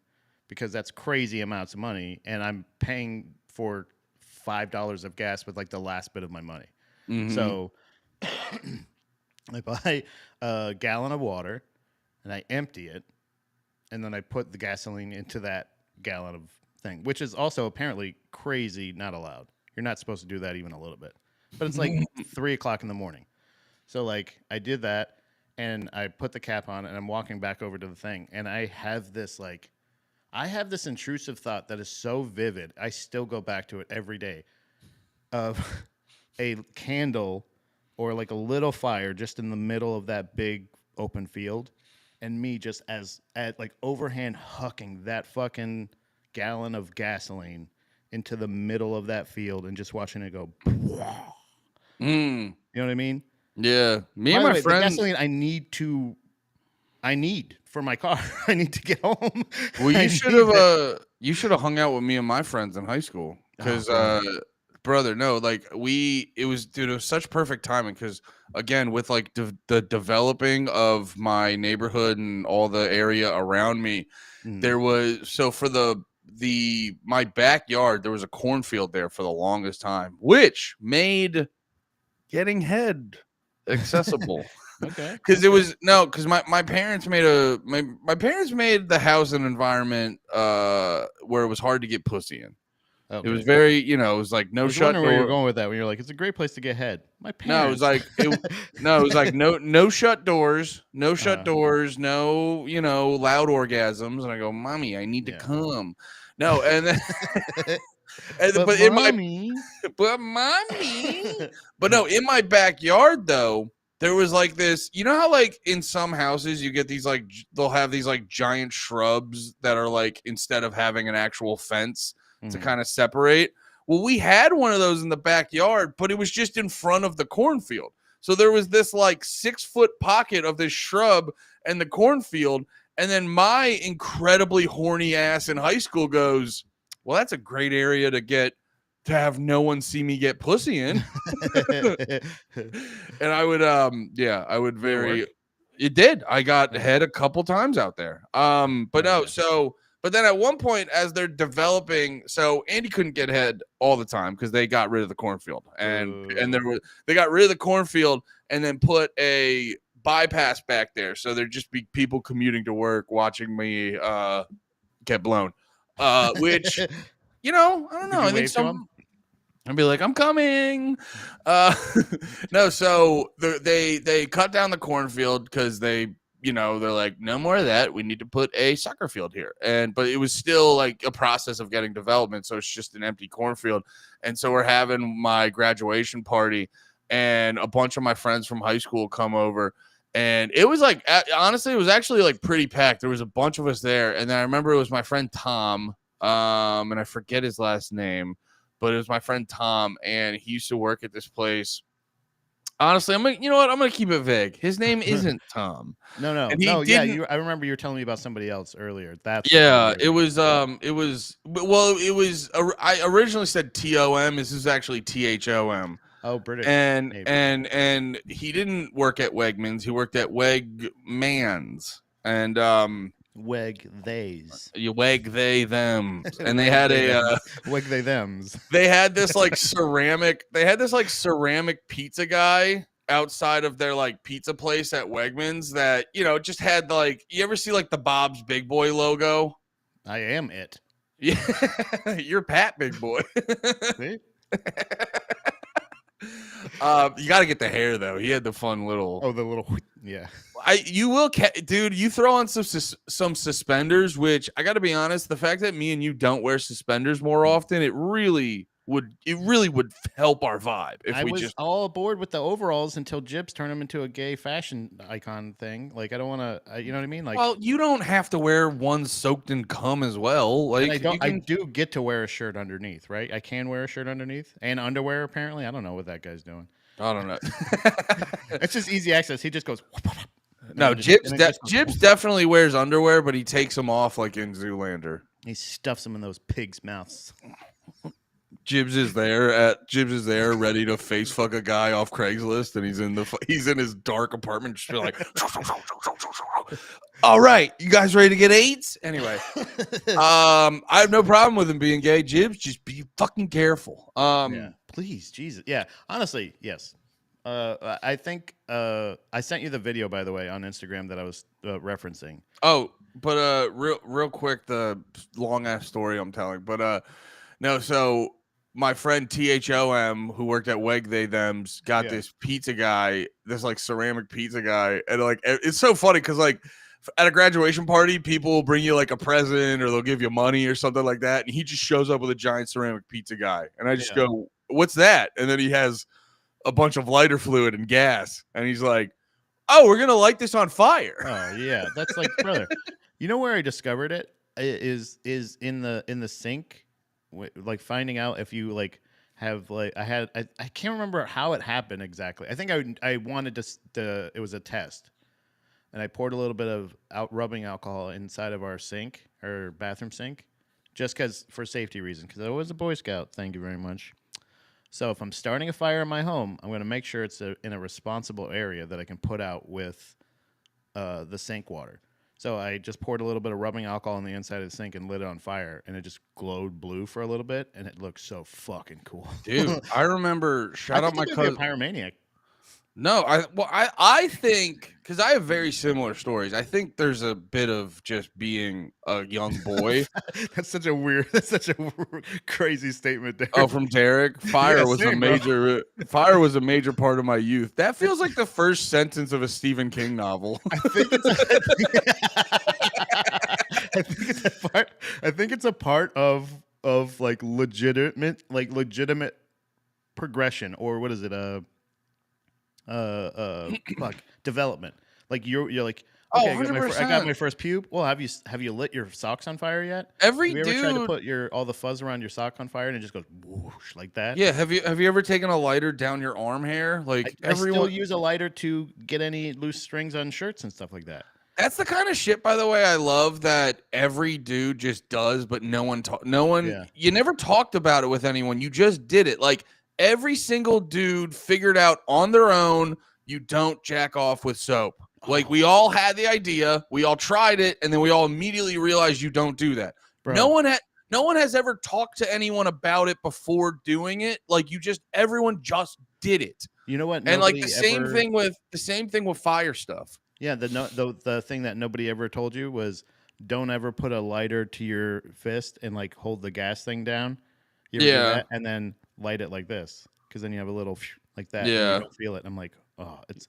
because that's crazy amounts of money. And I'm paying for $5 of gas with like the last bit of my money. Mm-hmm. So I buy a gallon of water and I empty it. And then I put the gasoline into that gallon of thing, which is also apparently crazy, not allowed. You're not supposed to do that even a little bit. But it's like 3 o'clock in the morning. So like I did that. And I put the cap on and I'm walking back over to the thing. And I have this intrusive thought that is so vivid. I still go back to it every day of a candle or like a little fire just in the middle of that big open field. And me just at like overhand hucking that fucking gallon of gasoline into the middle of that field and just watching it go. You know what I mean? Yeah, me and my friend. The gasoline I need for my car. I need to get home. Well, you should have hung out with me and my friends in high school because, brother, no, like it was such perfect timing because again with like the developing of my neighborhood and all the area around me, there was for my backyard there was a cornfield there for the longest time, which made getting head accessible. Okay. Because my parents made my parents made the house an environment where it was hard to get pussy in. Okay. It was very, it was like no shut door. Where you're going with that when you're like, it's a great place to get head. My parents. No, it was like no shut doors, no shut doors, no loud orgasms. And I go, mommy, I need to come. No, and then. But no, in my backyard though, there was like this, how like in some houses you get these like they'll have these like giant shrubs that are like instead of having an actual fence to kind of separate. Well, we had one of those in the backyard, but it was just in front of the cornfield. So there was this like 6-foot pocket of this shrub and the cornfield, and then my incredibly horny ass in high school goes, well, that's a great area to have no one see me get pussy in. And I would, it did. I got head a couple times out there. But then at one point as they're developing, so Andy couldn't get head all the time because they got rid of the cornfield they got rid of the cornfield and then put a bypass back there. So there'd just be people commuting to work watching me, get blown. Which, I don't know. I think I'd be like, I'm coming. No, so they cut down the cornfield because they're like, no more of that. We need to put a soccer field here. But it was still like a process of getting development. So it's just an empty cornfield. And so we're having my graduation party and a bunch of my friends from high school come over. And it was like, honestly, it was actually like pretty packed. There was a bunch of us there. And then I remember it was my friend Tom, and I forget his last name, but it was my friend Tom, and he used to work at this place. Honestly, I'm going to keep it vague. His name isn't Tom. No. I remember you were telling me about somebody else earlier. I originally said TOM. This is actually THOM. Oh, British. And he didn't work at Wegmans. He worked at Wegmans. And Weg theys. You wag they them, and they Weg had they a them. Weg they thems. they had this like ceramic pizza guy outside of their like pizza place at Wegmans that just had like, you ever see like the Bob's Big Boy logo? I am it. Yeah, you're Pat Big Boy. See? You got to get the hair though. He had the fun little. Oh, the little yeah. Dude. You throw on some suspenders, which I got to be honest. The fact that me and you don't wear suspenders more often, it really would help our vibe if I we was just. all aboard with the overalls until Jibs turned them into a gay fashion icon thing. Like I don't want to, you know what I mean? Like, Well, you don't have to wear one soaked in cum as well. and Like I don't. you I can. do get to wear a shirt underneath, right? I can wear a shirt underneath and underwear. Apparently, I don't know what that guy's doing. I don't know. It's just easy access. He just goes. No, Jibs definitely wears underwear, but he takes them off like in Zoolander. He stuffs them in those pigs' mouths. Jibs is there ready to face fuck a guy off Craigslist, and he's in his dark apartment just like all right, you guys ready to get AIDS? Anyway, I have no problem with him being gay. Jibs, just be fucking careful. Yeah, please, Jesus. Yeah, honestly, yes. I think I sent you the video, by the way, on Instagram that I was referencing. Oh, but real quick, the long ass story I'm telling. But no, so my friend THOM, who worked at Weg They Them's, got this pizza guy, this like ceramic pizza guy, and like it's so funny because like at a graduation party, people will bring you like a present or they'll give you money or something like that, and he just shows up with a giant ceramic pizza guy, and I just go, "What's that?" And then he has a bunch of lighter fluid and gas, and he's like, "Oh, we're gonna light this on fire." Oh yeah, that's like, brother. You know where I discovered it is in the sink, like finding out if you like have like I can't remember how it happened exactly. I think I wanted to it was a test, and I poured a little bit of rubbing alcohol inside of our sink or bathroom sink, just because for safety reasons. Because I was a Boy Scout. Thank you very much. So if I'm starting a fire in my home, I'm going to make sure it's in a responsible area that I can put out with the sink water. So I just poured a little bit of rubbing alcohol on the inside of the sink and lit it on fire, and it just glowed blue for a little bit, and it looked so fucking cool. Dude, I remember shout out my cousin. A pyromaniac. No, I think because I have very similar stories. I think there's a bit of just being a young boy. That's such a crazy statement there. Oh, from Derek, fire was a major part of my youth. That feels like the first sentence of a Stephen King novel. I think it's a part of like legitimate progression, or what is it? Development. Like you're like, okay, I got my first pube. Well, have you lit your socks on fire yet? Every have you ever dude tried to put all the fuzz around your sock on fire and it just goes whoosh like that? Yeah, have you ever taken a lighter down your arm hair? Like I still use a lighter to get any loose strings on shirts and stuff like that. That's the kind of shit, by the way, I love that every dude just does, but no one you never talked about it with anyone. You just did it. Like every single dude figured out on their own, you don't jack off with soap. Like we all had the idea, we all tried it, and then we all immediately realized you don't do that. Bro. No one has ever talked to anyone about it before doing it. Like everyone just did it. You know what? And like the same thing with fire stuff. Yeah, the thing that nobody ever told you was don't ever put a lighter to your fist and like hold the gas thing down. You ever do that? And then light it like this, because then you have a little like that. Yeah, and you don't feel it. I'm like, oh, it's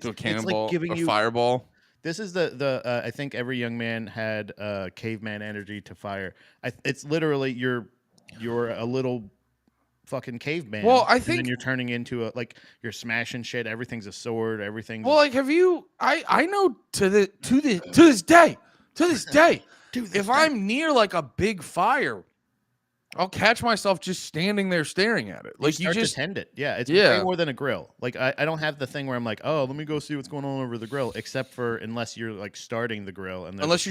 a cannonball, like giving a fireball. This is the I think every young man had caveman energy to fire. It's literally you're a little fucking caveman. Well, I think you're turning into you're smashing shit. Everything's a sword. Everything's like, have you? I know to this day, if I'm near like a big fire, I'll catch myself just standing there staring at it. Like you just tend it. Yeah, it's way more than a grill. Like I don't have the thing where I'm like, oh, let me go see what's going on over the grill. Except for unless you're like starting the grill and unless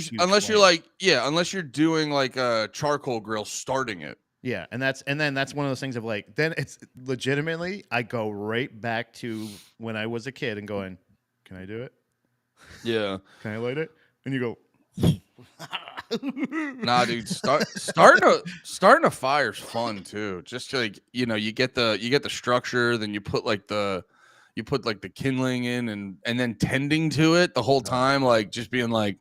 you're doing like a charcoal grill starting it. Yeah, and that's one of those things of like, then it's legitimately I go right back to when I was a kid and going, can I do it? Yeah. Can I light it? And you go, Nah, dude, starting a fire's fun too. Just like, you get the structure, then you put like the kindling in and then tending to it the whole time, like just being like,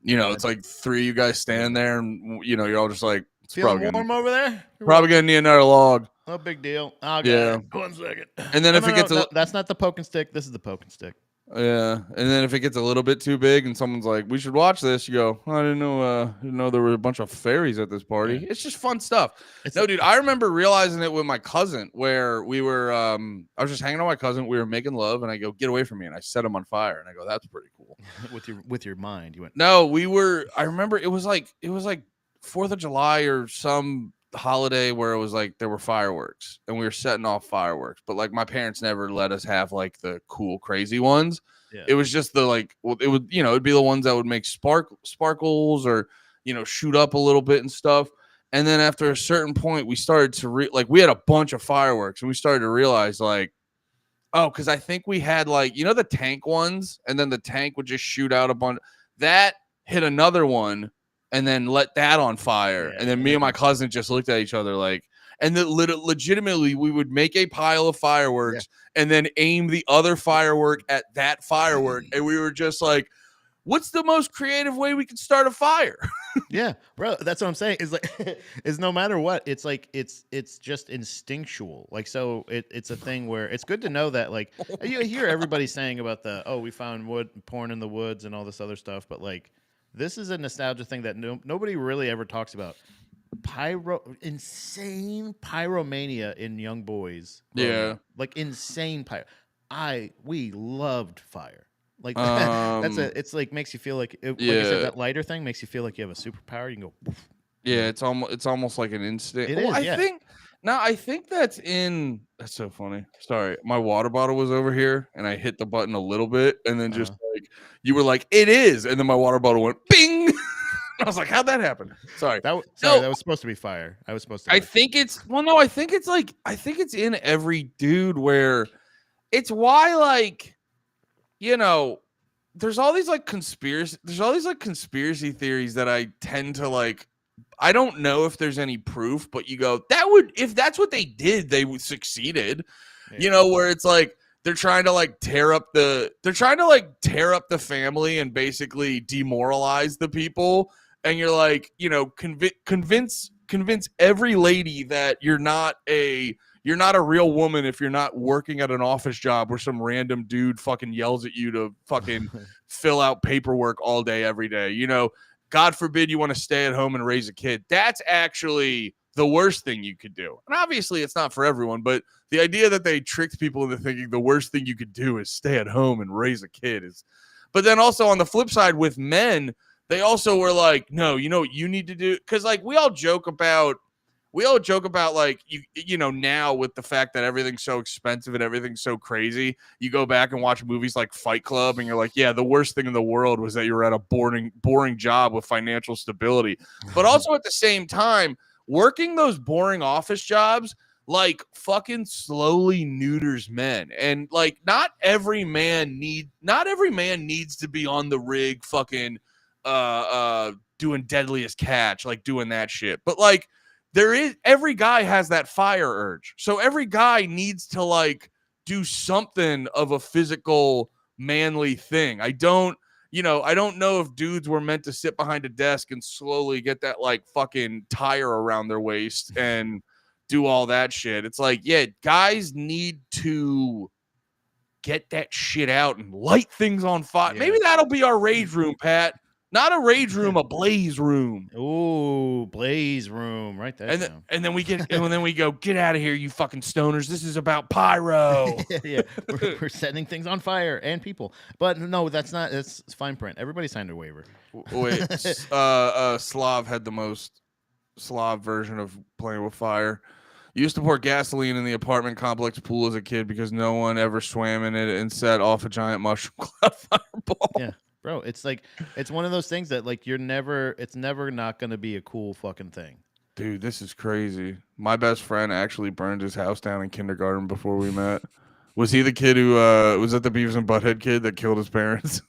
Yeah. it's like three of you guys stand there and you're all just like, it's Feeling warm over there? probably gonna need another log. No big deal. I'll get Yeah. it. 1 second. And then if it gets no, that's not the poke and stick. This is the poke and stick. Yeah, and then if it gets a little bit too big and someone's like, "We should watch this," you go, "I didn't know there were a bunch of fairies at this party." Yeah. It's just fun stuff. No, dude, I remember realizing it with my cousin where we were. I was just hanging out with my cousin. We were making love, and I go, "Get away from me!" And I set him on fire, and I go, "That's pretty cool." with your mind, you went. No, we were. I remember it was like 4th of July or some holiday where it was like there were fireworks and we were setting off fireworks, but like my parents never let us have like the cool crazy ones. Yeah. It was just the like, well, it would, it'd be the ones that would make sparkles or shoot up a little bit and stuff. And then after a certain point we started to we had a bunch of fireworks and we started to realize like, oh, because I think we had like, the tank ones, and then the tank would just shoot out a bunch that hit another one and then let that on fire. Yeah. And then me and my cousin just looked at each other like, and then legitimately we would make a pile of fireworks and then aim the other firework at that firework. And we were just like, what's the most creative way we could start a fire? Yeah, bro, that's what I'm saying. Is like, is no matter what, it's like it's just instinctual. Like, so it's a thing where it's good to know that. Like, you hear everybody saying about we found porn in the woods and all this other stuff, but like, this is a nostalgia thing that nobody really ever talks about. Insane pyromania in young boys. Yeah, like insane pyro. We loved fire. Like it's like makes you feel like like I said, that lighter thing makes you feel like you have a superpower. You can go. Woof. Yeah, it's almost like an instinct. It is. I think that's so funny. Sorry, my water bottle was over here, and I hit the button a little bit, and then just like you were like, "It is," and then my water bottle went bing. I was like, "How'd that happen?" Sorry. That was supposed to be fire. I was supposed to. I think it's I think it's in every dude where it's why like, there's all these like conspiracy theories that I tend to like. I don't know if there's any proof, but you go, if that's what they did, they succeeded. Yeah. Where it's like they're trying to like tear up the family and basically demoralize the people. And you're like, convince every lady that you're not a real woman if you're not working at an office job where some random dude fucking yells at you to fucking fill out paperwork all day, every day. God forbid you want to stay at home and raise a kid. That's actually the worst thing you could do. And obviously it's not for everyone, but the idea that they tricked people into thinking the worst thing you could do is stay at home and raise a kid is. But then also on the flip side with men, they also were like, no, you know what you need to do? Because like we all joke about like now with the fact that everything's so expensive and everything's so crazy, you go back and watch movies like Fight Club and you're like, yeah, the worst thing in the world was that you were at a boring job with financial stability. But also at the same time, working those boring office jobs like fucking slowly neuters men. And like not every man needs to be on the rig fucking doing Deadliest Catch, like doing that shit. But like every guy has that fire urge. So every guy needs to like do something of a physical manly thing. I don't know if dudes were meant to sit behind a desk and slowly get that like fucking tire around their waist and do all that shit. It's like, yeah, guys need to get that shit out and light things on fire. Yeah. Maybe that'll be our rage room, Pat. Not a rage room, a blaze room. Ooh, blaze room, right there. And then we go, get out of here, you fucking stoners. This is about pyro. Yeah, we're setting things on fire and people. But no, that's fine print. Everybody signed a waiver. Wait, Slav had the most Slav version of playing with fire. Used to pour gasoline in the apartment complex pool as a kid because no one ever swam in it and set off a giant mushroom cloud fireball. Yeah. Bro, it's like it's one of those things that like it's never not gonna be a cool fucking thing. Dude, this is crazy. My best friend actually burned his house down in kindergarten before we met. Was he the kid who was that the Beavis and Butthead kid that killed his parents?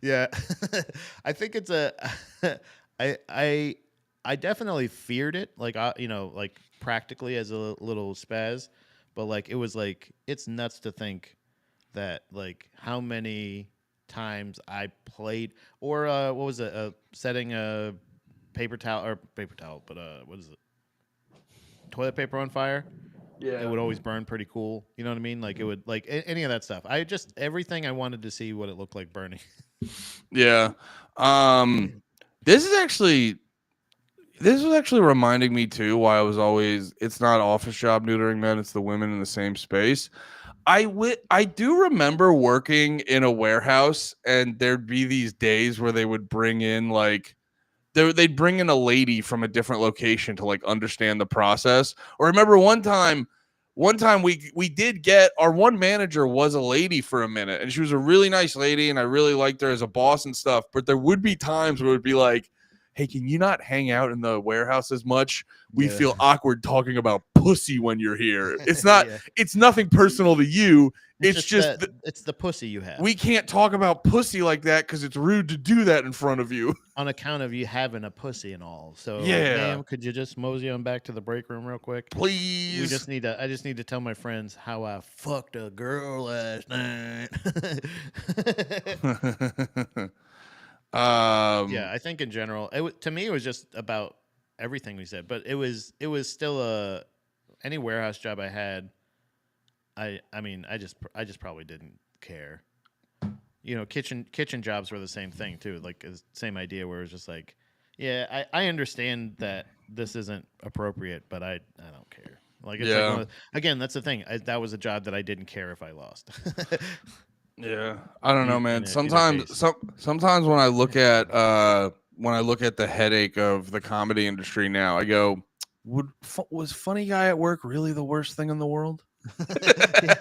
Yeah. I think it's a I I I definitely feared it, like like practically as a little spaz, but like it was like it's nuts to think that like how many times I played or what was it setting a paper towel, but what is it? Toilet paper on fire. It Yeah. would always burn pretty cool. You know what I mean? Like it would like any of that stuff. I just everything I wanted to see what it looked like burning. Yeah. Um, this is actually this was actually reminding me too why I was always it's not office job neutering men, it's the women in the same space. I do remember working in a warehouse and there'd be these days where they would bring in like they'd bring in a lady from a different location to like understand the process. Or remember one time we did get our one manager was a lady for a minute and she was a really nice lady and I really liked her as a boss and stuff, but there would be times where it would be like, hey, can you not hang out in the warehouse as much? We Yeah. feel awkward talking about pussy when you're here. It's not Yeah. it's nothing personal to you. It's It's just just that it's the pussy you have we can't talk about pussy like that because it's rude to do that in front of you. on account of you having a pussy and all. So, Yeah. ma'am, could you just mosey on back to the break room real quick? Please. I just need to tell my friends how I fucked a girl last night. Yeah, um I think in general, to me it was just about everything we said, but it was still a any warehouse job I had. I mean I just probably didn't care. Kitchen jobs were the same thing too, like same idea where it was just like, yeah, I understand that this isn't appropriate, but I don't care. Like it's like yeah. again, that's the thing. That was a job that I didn't care if I lost. Yeah. I don't know, man. Either case. Sometimes when I look at the headache of the comedy industry now, I go, was funny guy at work really the worst thing in the world? Yeah.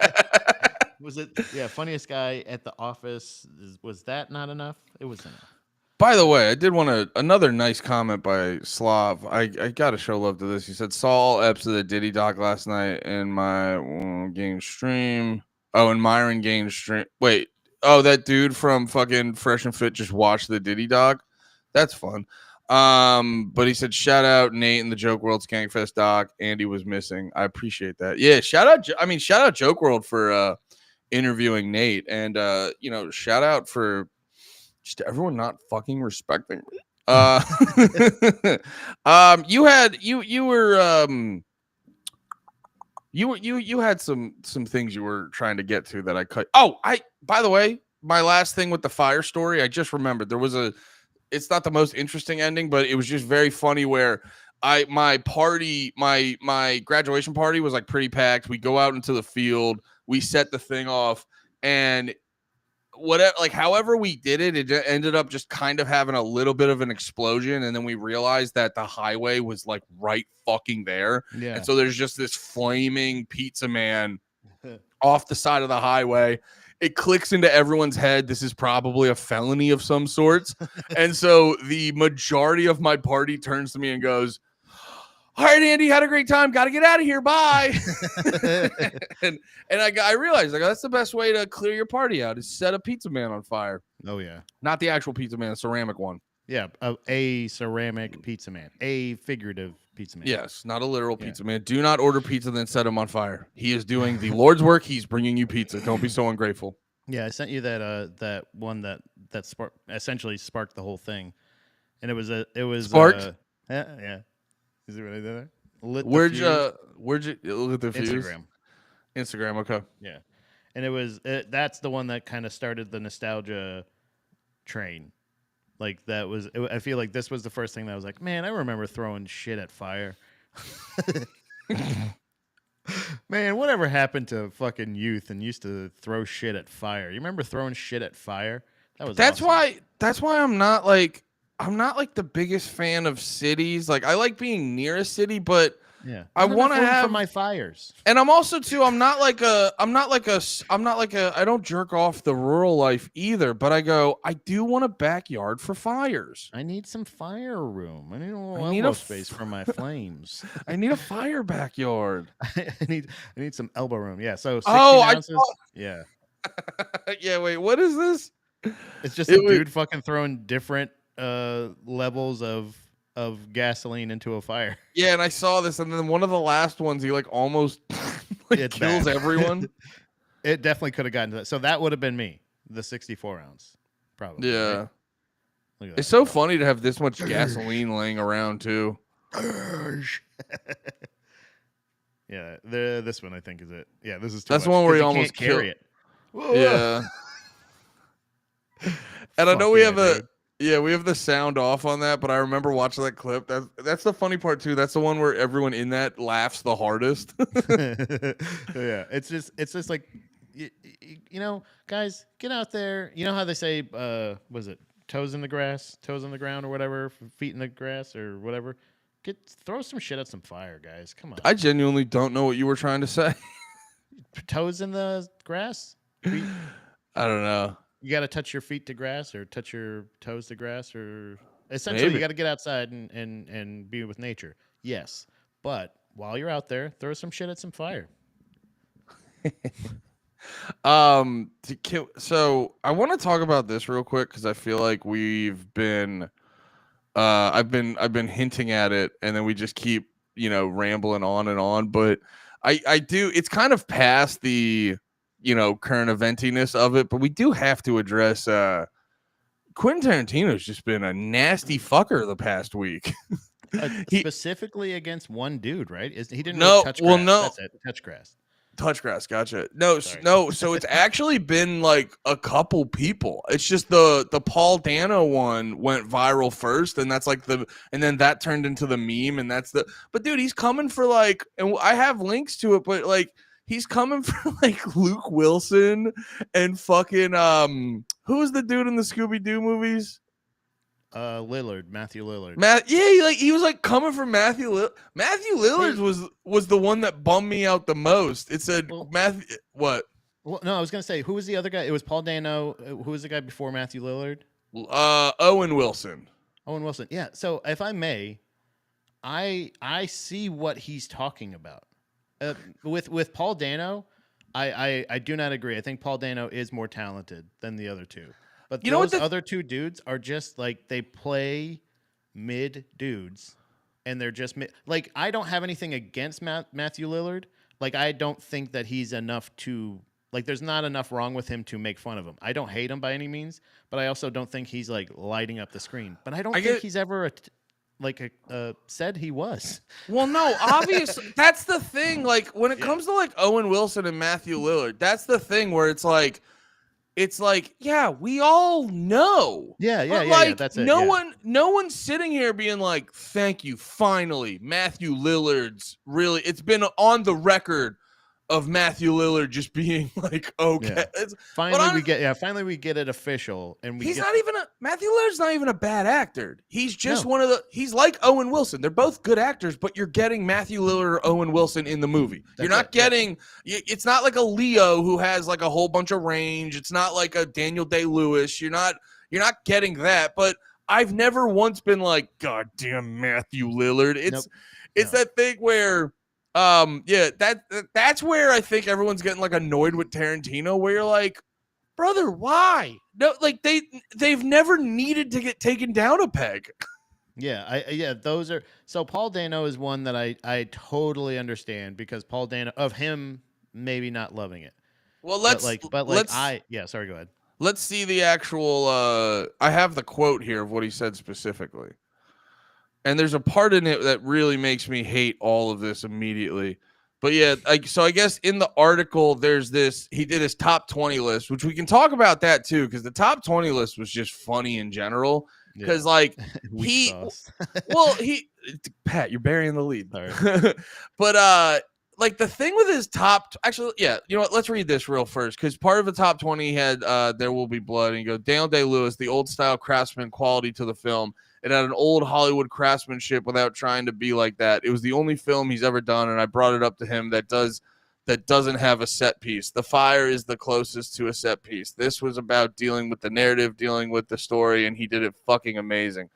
Was it? Yeah, funniest guy at the office. Was that not enough? It was enough. By the way, I did want to another nice comment by Slav. I got to show love to this. He said saw all eps of the Diddy doc last night in my game stream. Oh, in Myron game stream. Wait. Oh, that dude from fucking Fresh and Fit just watched the Diddy doc. That's fun. But he said shout out Nate and the Joke World Skankfest doc. Andy was missing. I appreciate that. Yeah, shout out. Shout out Joke World for interviewing Nate, and shout out for just everyone not fucking respecting me. You had some things you were trying to get to that I cut. Oh, by the way, my last thing with the fire story, I just remembered there was it's not the most interesting ending, but it was just very funny where my graduation party was like pretty packed. We go out into the field, we set the thing off, and whatever, like however we did it, it ended up just kind of having a little bit of an explosion, and then we realized that the highway was like right fucking there, Yeah. and so there's just this flaming pizza man off the side of the highway. It clicks into everyone's head this is probably a felony of some sorts, and so the majority of my party turns to me and goes, all right, Andy, had a great time. Got to get out of here. Bye. and I realized like that's the best way to clear your party out is set a pizza man on fire. Oh yeah. Not the actual pizza man, a ceramic one. Yeah, a ceramic pizza man, a figurative pizza man. Yes, not a literal pizza man. Do not order pizza then set him on fire. He is doing the Lord's work. He's bringing you pizza. Don't be so ungrateful. Yeah, I sent you that one that essentially sparked the whole thing, and it was Sparked? Yeah. You see what I did there? Lit the Where'd fuse. you look at the fuse? Instagram. Okay. Yeah, and it was that's the one that kind of started the nostalgia train. Like that was I feel like this was the first thing that I was like, man, I remember throwing shit at fire. Man, whatever happened to fucking youth and used to throw shit at fire? You remember throwing shit at fire? That was awesome. That's why I'm not like the biggest fan of cities. Like I like being near a city, but Yeah, I want to have for my fires. And I'm also too. I'm not like a. I don't jerk off the rural life either. But I do want a backyard for fires. I need some fire room. I need a little elbow space for my flames. I need a fire backyard. I need some elbow room. Yeah. So 16 Oh, ounces. Yeah. Yeah, wait, what is this? It's just It a was, dude fucking throwing different levels of gasoline into a fire. yeah, and I saw this, and then one of the last ones, he like almost like It's kills bad. everyone. It definitely could have gotten to that. So that would have been me, the 64 ounce, probably, right? Yeah, Look at it's that. so funny to have this much gasoline laying around too. Yeah, this one I think is it. Yeah, this is too That's the much one where because he you can't almost killed. carry it. Yeah, and I know Fuck we yeah, have a dude. yeah we have the sound off on that, but I remember watching that clip. That's the funny part too. That's the one where everyone in that laughs the hardest. Yeah, it's just like guys, get out there. You know how they say was it toes in the grass, toes on the ground or whatever, feet in the grass or whatever. Throw some shit at some fire, guys. Come on. I genuinely don't know what you were trying to say. Toes in the grass? Feet? I don't know. You got to touch your feet to grass or touch your toes to grass or essentially you Maybe. got to get outside and be with nature. Yes. But while you're out there, throw some shit at some fire. So I want to talk about this real quick because I feel like we've been I've been hinting at it and then we just keep, rambling on and on, but I do, it's kind of past the, current eventiness of it, but we do have to address Quentin Tarantino's just been a nasty fucker the past week. he Specifically against one dude, right? He didn't really no touch well grass. no That's it. Touch grass. Touch grass, gotcha. No, Sorry. no. So it's actually been like a couple people. It's just the Paul Dano one went viral first, and that's like and then that turned into the meme, and that's the. But dude, he's coming for like, and I have links to it, but like he's coming for like Luke Wilson and fucking who's the dude in the Scooby Doo movies? Matthew Lillard. Yeah, he was like coming from Matthew Lillard. Matthew Lillard Hey, was the one that bummed me out the most. It said well, Matthew what? well, no, I was gonna say who was the other guy? It was Paul Dano. Who was the guy before Matthew Lillard? Owen Wilson. Owen Wilson. Yeah. So if I may, I see what he's talking about. With Paul Dano, I do not agree. I think Paul Dano is more talented than the other two. But You know what those other two dudes are just like they play mid dudes, and they're just like I don't have anything against Matthew Lillard. Like I don't think that he's enough to like. There's not enough wrong with him to make fun of him. I don't hate him by any means, but I also don't think he's like lighting up the screen. But I don't think he's ever said he was. Well, no, obviously that's the thing. Like when it comes to like Owen Wilson and Matthew Lillard, that's the thing where it's like, yeah, we all know. Yeah. That's it. No one's sitting here being like, thank you, finally, Matthew Lillard's really. It's been on the record of Matthew Lillard just being like, okay. Yeah. Finally we get it official, and Matthew Lillard's not even a bad actor. He's just No. he's like Owen Wilson. They're both good actors, but you're getting Matthew Lillard or Owen Wilson in the movie. You're not getting, it's not like a Leo who has like a whole bunch of range. It's not like a Daniel Day-Lewis. You're not getting that, but I've never once been like, God damn Matthew Lillard. It's that thing where, that's where I think everyone's getting like annoyed with Tarantino, where you're like, brother, why? No, like they've never needed to get taken down a peg. Those are so Paul Dano is one that I totally understand because Paul Dano of him maybe not loving it. Well, sorry, go ahead. Let's see the actual I have the quote here of what he said specifically. And there's a part in it that really makes me hate all of this immediately. But yeah, so I guess in the article, there's this, he did his top 20 list, which we can talk about that too, because the top 20 list was just funny in general. Because like Pat, you're burying the lead. But like the thing with his actually, yeah, you know what? Let's read this real first, because part of the top 20 had There Will Be Blood, and you go, Daniel Day-Lewis, the old style craftsman quality to the film. It had an old Hollywood craftsmanship without trying to be like that. It was the only film he's ever done, and I brought it up to him that doesn't have a set piece. The Fire is the closest to a set piece. This was about dealing with the narrative, dealing with the story, and he did it fucking amazing.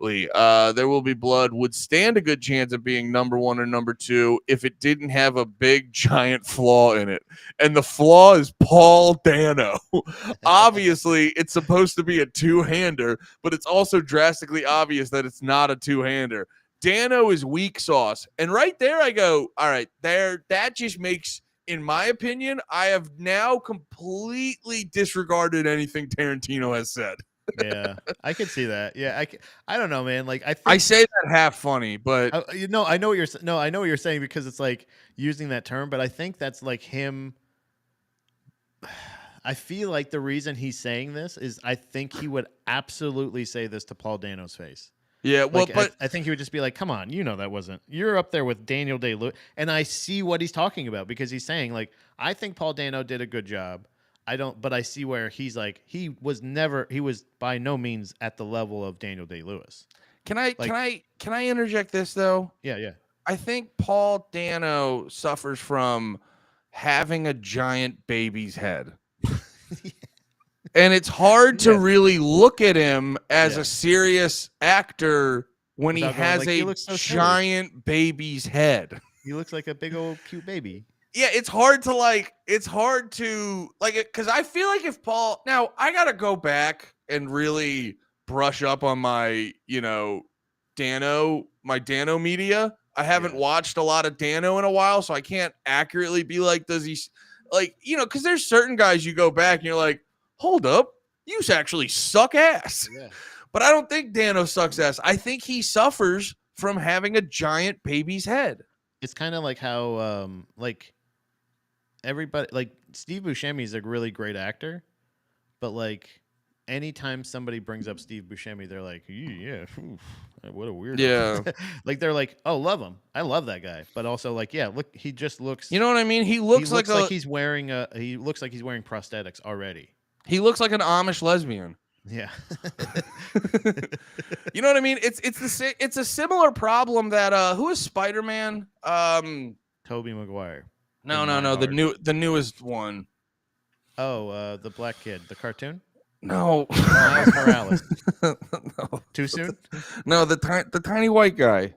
absolutely. There Will Be Blood would stand a good chance of being number 1 or number 2 if it didn't have a big giant flaw in it. And the flaw is Paul Dano. Obviously, it's supposed to be a two-hander, but it's also drastically obvious that it's not a two-hander. Dano is weak sauce. And right there I go, all right, that just makes, in my opinion, I have now completely disregarded anything Tarantino has said. Yeah, I could see that. Yeah, I don't know, man. Like I I think say that half funny, but I know what you're no, I know what you're saying because it's like using that term, but I think that's like him. I feel like the reason he's saying this is I think he would absolutely say this to Paul Dano's face. yeah, well, Like but I think he would just be like, "Come on, you know that wasn't. You're up there with Daniel Day-Lewis," and I see what he's talking about because he's saying like, "I think Paul Dano did a good job. I don't, but I see where he's like, he was by no means at the level of Daniel Day-Lewis." can I interject this though? Yeah, yeah, I think Paul Dano suffers from having a giant baby's head. And it's hard to yeah, really look at him as yeah. a serious actor when he Without going has like, he a looks so silly. giant baby's head. He looks like a big old cute baby. Yeah, it's hard to because I feel like if Paul, now I gotta go back and really brush up on my Dano media. I haven't watched a lot of Dano in a while, so I can't accurately be like, does he because there's certain guys you go back and you're like, hold up, you actually suck ass. Yeah. But I don't think Dano sucks ass. I think he suffers from having a giant baby's head. It's kind of like how like everybody, like Steve Buscemi is a really great actor, but like anytime somebody brings up Steve Buscemi, they're like, yeah, oof, what a weirdo. Yeah. Like they're like, oh, love him. I love that guy. But also like, yeah, look, he just looks, You know what I mean? He looks like he's wearing he looks like he's wearing prosthetics already. He looks like an Amish lesbian. Yeah. You know what I mean? It's a similar problem that who is Spider-Man? Tobey Maguire. No, the newest one. Oh, the black kid, the cartoon? No. Miles Morales. No. Too soon? No, the tiny white guy.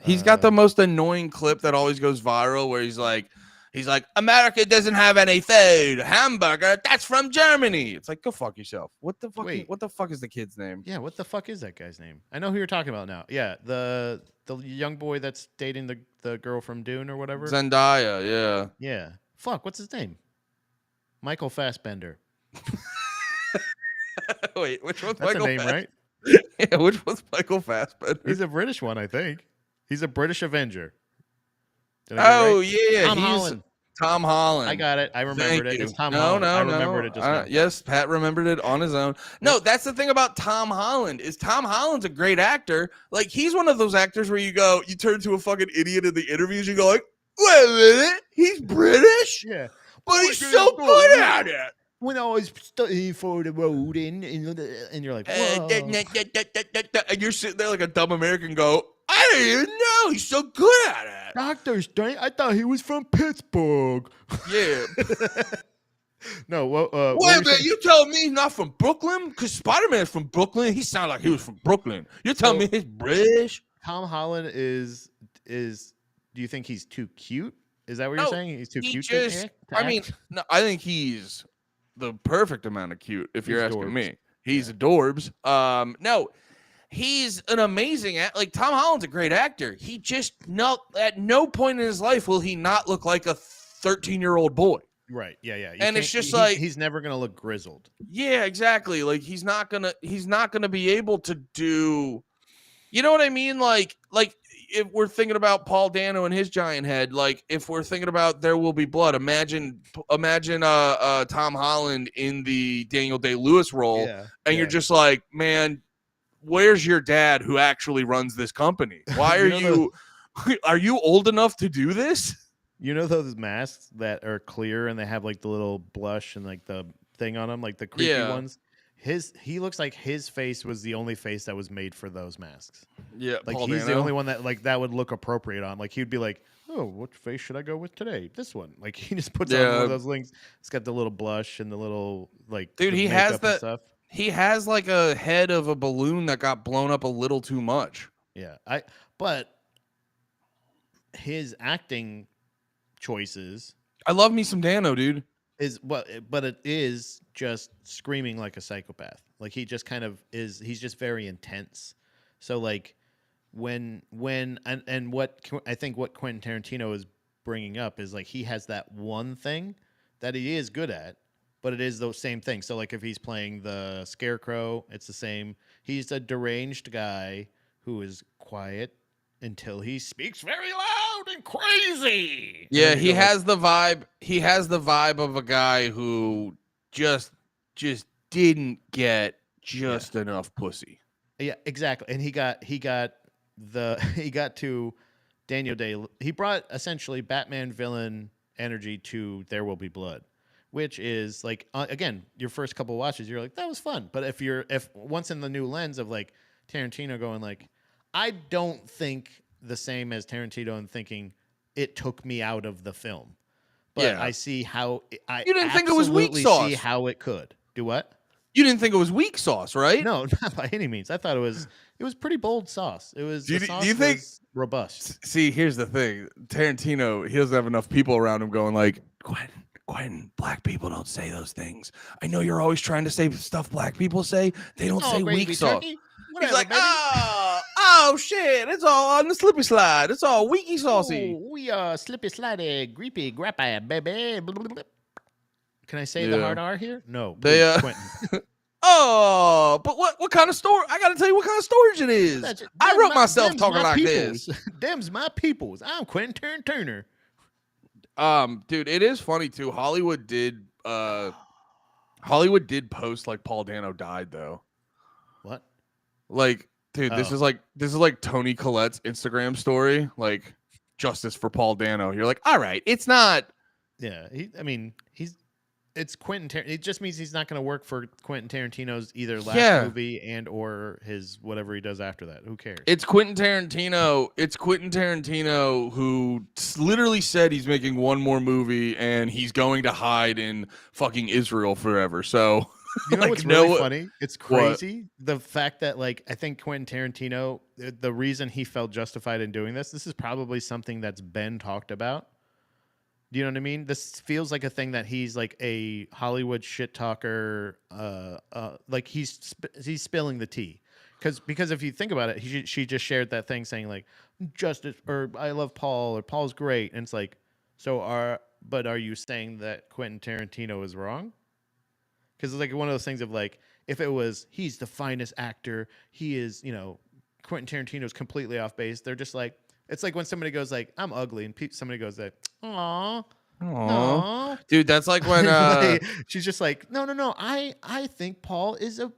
He's got the most annoying clip that always goes viral where he's like, America doesn't have any food. Hamburger, that's from Germany. It's like, go fuck yourself. What the fuck? Wait. What the fuck is the kid's name? Yeah, what the fuck is that guy's name? I know who you're talking about now. Yeah, the young boy that's dating the girl from Dune or whatever. Zendaya, yeah. Yeah. Fuck, what's his name? Michael Fassbender. Wait, which one's That's Michael? a name, right? Yeah, which one's Michael Fassbender? He's a British one, I think. He's a British Avenger. Did I get it right? Yeah, Tom Holland. Tom Holland. I got it. I remembered it. It's Tom No, Holland. no, I remembered it just now. yes, Pat remembered it on his own. No, that's the thing about Tom Holland is Tom Holland's a great actor. Like he's one of those actors where you turn to a fucking idiot in the interviews. You go like, wait a minute, he's British, Yeah, but he's so good at it. When I was studying for the road, and you're like, whoa. And you're sitting there like a dumb American. Go, I didn't even know he's so good at it. Dr. Strange, I thought he was from Pittsburgh. Yeah. No, wait a minute, you telling me he's not from Brooklyn? Because Spider-Man's from Brooklyn. He sounded like he was from Brooklyn. You're telling me he's British? Tom Holland is. Do you think he's too cute? Is that what you're saying? He's too cute. No, I think he's the perfect amount of cute. If you're asking me, he's adorbs. No. He's an amazing like Tom Holland's a great actor. He just at no point in his life will he not look like a 13-year-old boy. Right. Yeah. And it's just he's never gonna look grizzled. Yeah, exactly. Like he's not gonna be able to do. You know what I mean? Like if we're thinking about Paul Dano and his giant head, like if we're thinking about There Will Be Blood, imagine Tom Holland in the Daniel Day-Lewis role, and you're just like, man. Where's your dad who actually runs this company? Why are are you old enough to do this? You know those masks that are clear and they have like the little blush and like the thing on them, like the creepy ones? He looks like his face was the only face that was made for those masks. Yeah, like Paul he's Dano. The only one that like that would look appropriate on. Like he'd be like, oh, what face should I go with today? This one. Like he just puts on one of those links. It's got the little blush and the little like. Dude, he has that. He has like a head of a balloon that got blown up a little too much. Yeah, but his acting choices I love me some Dano, dude. is what, but it is just screaming like a psychopath. Like he just kind of is. He's just very intense. So like when and I think what Quentin Tarantino is bringing up is like he has that one thing that he is good at, but it is those same things. So like if he's playing the Scarecrow, it's the same. He's a deranged guy who is quiet until he speaks very loud and crazy. And Yeah, then you he go like, has the vibe. He has the vibe of a guy who just didn't get yeah, just enough pussy. yeah, exactly. And he got the he got to Daniel Day. He brought essentially Batman villain energy to There Will Be Blood, which is like again your first couple watches, you're like that was fun. But if once in the new lens of like Tarantino going like, I don't think the same as Tarantino and thinking it took me out of the film, but Yeah. I see how I You didn't think it was weak absolutely see sauce. how it could do what. You didn't think it was weak sauce, right? No, not by any means. I thought it was pretty bold sauce. It was the Do you sauce think? was robust. See, here's the thing. Tarantino, he doesn't have enough people around him going like, Quentin, black people don't say those things. I know you're always trying to say stuff black people say. They don't say weak sauce. He's like, baby. oh shit, it's all on the slippy slide. It's all weaky saucy. Oh, we are slippy, slidey, greepy, grappy, baby. Blah, blah, blah. Can I say the Yeah. hard R here? No, They, please, Quentin. Oh, but what kind of storage? I got to tell you what kind of storage it is. I wrote myself talking like peoples. this. Them's my peoples. I'm Quentin Tarantino. Dude, it is funny too. Hollywood did post like Paul Dano died though. What? Like, dude, this is like Tony Collette's Instagram story, like justice for Paul Dano. You're like, all right, it's not. Yeah, it's Quentin. It just means he's not going to work for Quentin Tarantino's either last movie and or his whatever he does after that. Who cares? It's Quentin Tarantino. It's Quentin Tarantino who literally said he's making one more movie and he's going to hide in fucking Israel forever. So you know like, what's really funny? It's crazy the fact that like I think Quentin Tarantino, the reason he felt justified in doing this is probably something that's been talked about. Do you know what I mean? This feels like a thing that he's like a Hollywood shit talker. Like he's spilling the tea, because if you think about it, she just shared that thing saying like justice or I love Paul or Paul's great, and it's like are you saying that Quentin Tarantino is wrong? Because it's like one of those things of like if it was he's the finest actor, he is Quentin Tarantino's completely off base. They're just like. It's like when somebody goes like, "I'm ugly," and somebody goes like, "Aw, aww, dude." That's like when like, she's just like, "No. I think Paul is a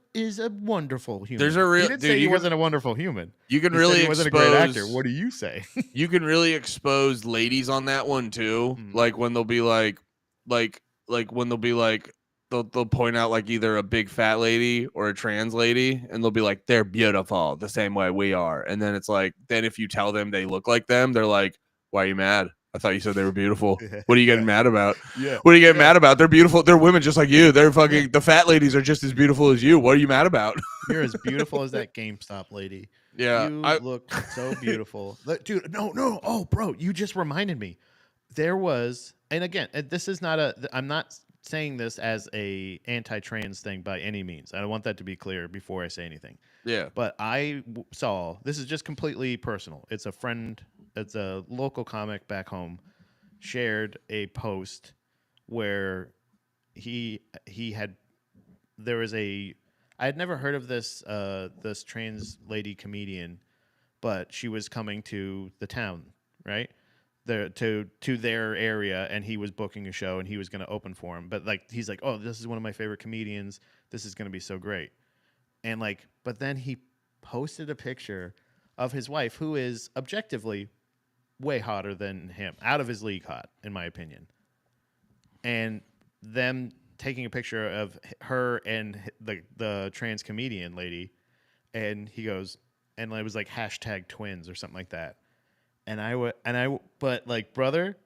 wonderful human." There's a real he didn't dude. say he wasn't a wonderful human. You can he really said he wasn't a great actor. What do you say? You can really expose ladies on that one too. Like when they'll be like when they'll be like. They'll point out like either a big fat lady or a trans lady, and they'll be like, they're beautiful the same way we are. And then it's like, then if you tell them they look like them, they're like, why are you mad? I thought you said they were beautiful. What are you getting mad about? Yeah. What are you getting mad about? They're beautiful. They're women just like you. They're fucking the fat ladies are just as beautiful as you. What are you mad about? You're as beautiful as that GameStop lady. Yeah. You look so beautiful. Dude, no. Oh, bro, you just reminded me. There was, and again, this is not I'm not saying this as a anti-trans thing by any means. I want that to be clear before I say anything. Yeah. But I saw, this is just completely personal. It's a friend, it's a local comic back home, shared a post where I had never heard of this this trans lady comedian, but she was coming to the town, right? To their area, and he was booking a show and he was going to open for him, but like he's like, oh, this is one of my favorite comedians, this is going to be so great. And like, but then he posted a picture of his wife, who is objectively way hotter than him, out of his league hot in my opinion, and them taking a picture of her and the trans comedian lady, and he goes, and it was like hashtag twins or something like that. But like, brother,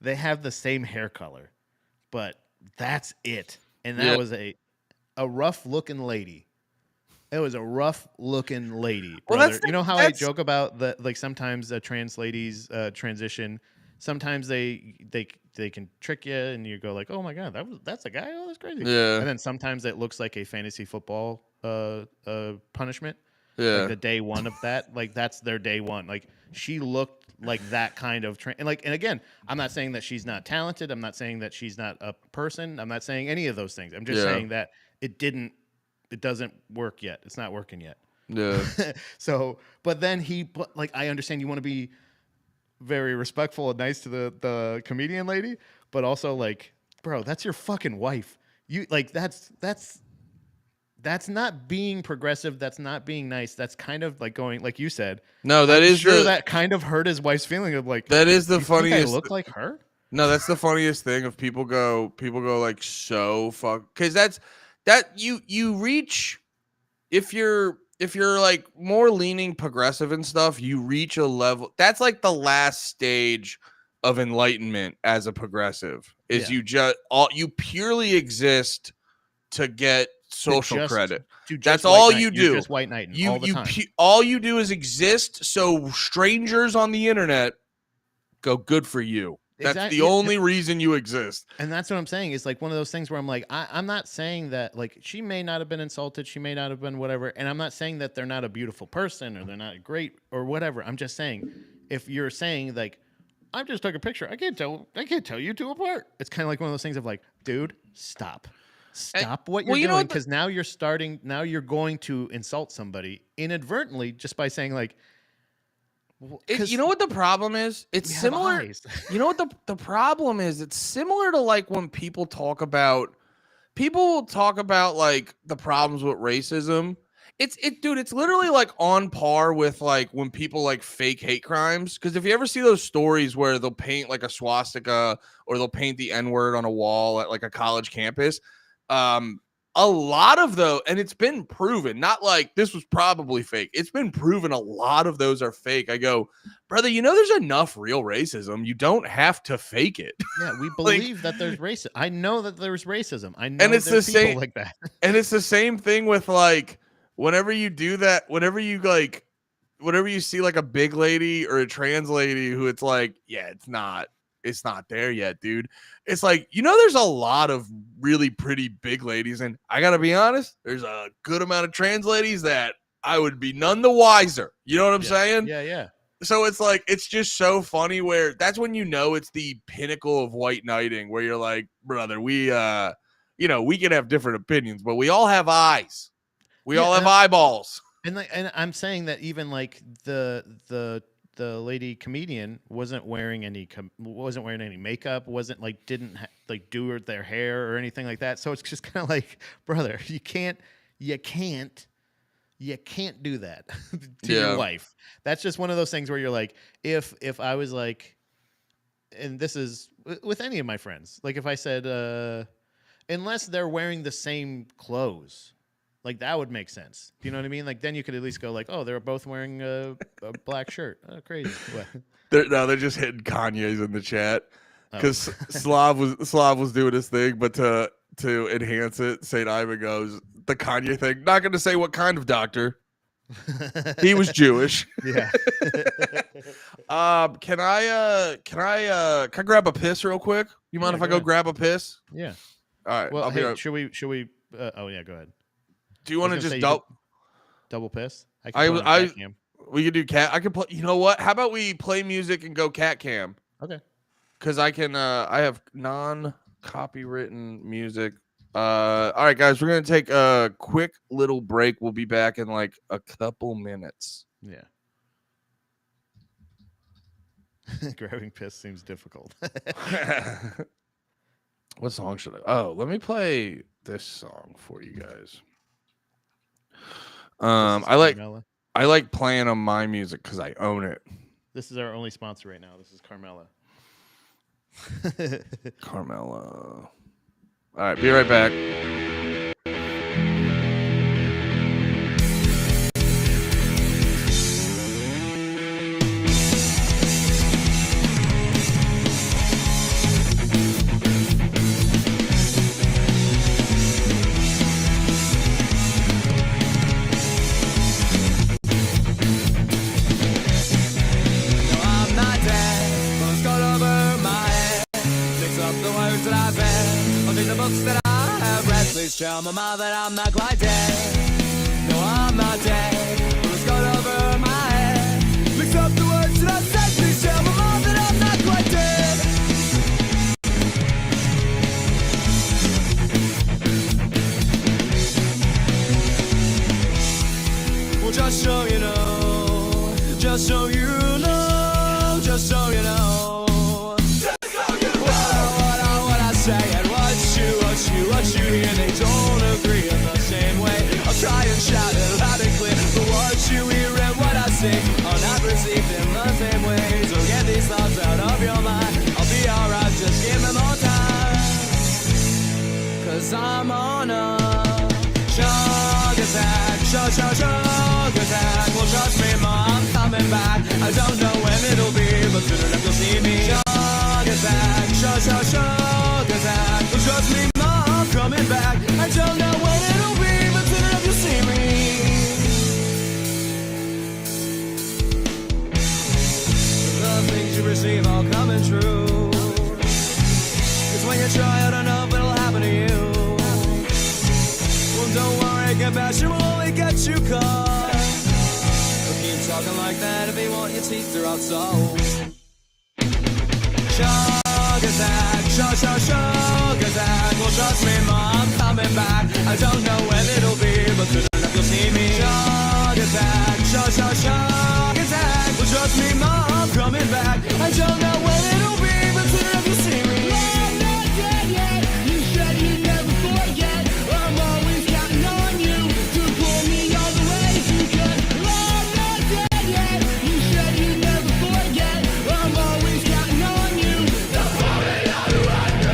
they have the same hair color, but that's it. And that was a rough looking lady. It was a rough looking lady, Well, brother. You know how I joke about the like sometimes trans ladies transition. Sometimes they can trick you and you go like, oh my god, that's a guy. Oh, that's crazy. Yeah. And then sometimes it looks like a fantasy football punishment. Yeah. Like the day one of that, like that's their day one. Like she looked like that kind of and again, I'm not saying that she's not talented. I'm not saying that she's not a person. I'm not saying any of those things. I'm just saying that it doesn't work yet. It's not working yet. Yeah. So, but then I understand you want to be very respectful and nice to the comedian lady, but also like, bro, that's your fucking wife. You like that's not being progressive. That's not being nice. That's kind of like going, like you said. No, that kind of hurt his wife's feeling of like. That is the funniest. Think I look like her? No, that's the funniest thing. If people go like so fuck, because that you reach if you're like more leaning progressive and stuff, you reach a level that's like the last stage of enlightenment as a progressive. Is you purely exist to get social credit. That's all you do. You're just white knighting all the time. All you do is exist so strangers on the internet go, good for you. That's the only reason you exist. And that's what I'm saying. It's like one of those things where I'm like, I'm not saying that like she may not have been insulted. She may not have been whatever. And I'm not saying that they're not a beautiful person or they're not great or whatever. I'm just saying if you're saying like, I just took a picture. I can't tell you two apart. It's kind of like one of those things of like, dude, stop what you're doing. Because now you're going to insult somebody inadvertently just by saying like, you know what the problem is? It's similar. You know what the problem is? It's similar to like when people talk about like the problems with racism. Dude, it's literally like on par with like when people like fake hate crimes. Because if you ever see those stories where they'll paint like a swastika or they'll paint the N-word on a wall at like a college campus, a lot of those, and it's been proven, not like this was probably fake. It's been proven a lot of those are fake. I go, brother, there's enough real racism. You don't have to fake it. Yeah, we believe that there's racism. I know that there's racism. I know and it's there's the people same like that. And it's the same thing with like whenever you do that, whenever you see like a big lady or a trans lady who it's like, yeah, it's not there yet, dude. It's like, there's a lot of really pretty big ladies, and I gotta be honest, there's a good amount of trans ladies that I would be none the wiser. You know what I'm saying? Yeah. So it's like, it's just so funny where that's when it's the pinnacle of white knighting, where you're like, brother, we we can have different opinions, but we all have eyes. We all have eyeballs. And I'm saying that even like the lady comedian wasn't wearing any makeup, wasn't like didn't do their hair or anything like that. So it's just kind of like, brother, you can't do that to your wife. That's just one of those things where you're like, if I was like, and this is with any of my friends, like if I said, unless they're wearing the same clothes, like that would make sense. Do you know what I mean? Like then you could at least go like, oh, they're both wearing a black shirt. Oh, crazy. They're just hitting Kanye's in the chat because Slav was doing his thing, but to enhance it, St. Ivan goes the Kanye thing. Not going to say what kind of doctor. He was Jewish. Yeah. Can I grab a piss real quick? You mind if I go grab a piss? Yeah. All right. Well, hey, should we? Oh yeah, go ahead. Do you want to just double piss? We could do cat. I can play. You know what? How about we play music and go cat cam? Okay. Because I can. I have non-copywritten music. All right, guys. We're gonna take a quick little break. We'll be back in like a couple minutes. Yeah. Grabbing piss seems difficult. What song should I? Oh, let me play this song for you guys. I like playing on my music because I own it. This is our only sponsor right now. This is Carmella. Carmella. All right, be right back. Tell my mom that I'm not quite dead. No, I'm not dead. It's gone over my head. Mix up the words that I said. Please tell my mom that I'm not quite dead. Well, just so you know, just so you know, just so you know. What I say and what you hear, they don't agree in the same way. I'll try and shout it loud and clear, but what you hear and what I say are not received in the same way. So get these thoughts out of your mind. I'll be alright, just give me more time. 'Cause I'm on a shark attack, shark attack. Well, trust me, ma, I'm coming back. I don't know when it'll be, but soon enough you'll see me. Shark attack, shark attack. Well, trust me, ma, I'm coming back. I don't know when it'll be, but soon enough you'll see me. The things you receive all coming true. It's when you try hard enough, it'll happen to you. Well, don't worry, get back, she will only get you caught. But keep talking like that if you want your teeth throughout, so. Shark attack, shark attack. Well, trust me, ma, I'm coming back. I don't know when it'll be, but soon enough you'll see me. Shark attack, shark attack. Well, trust me, ma, I'm coming back. I don't know when it'll be, but soon enough you'll see me. I'm not dead yet. You said you'd never forget. I'm always counting on you to pull me all the way to good. I'm not dead yet. You said you'd never forget. I'm always counting on you to pull me all the way to good.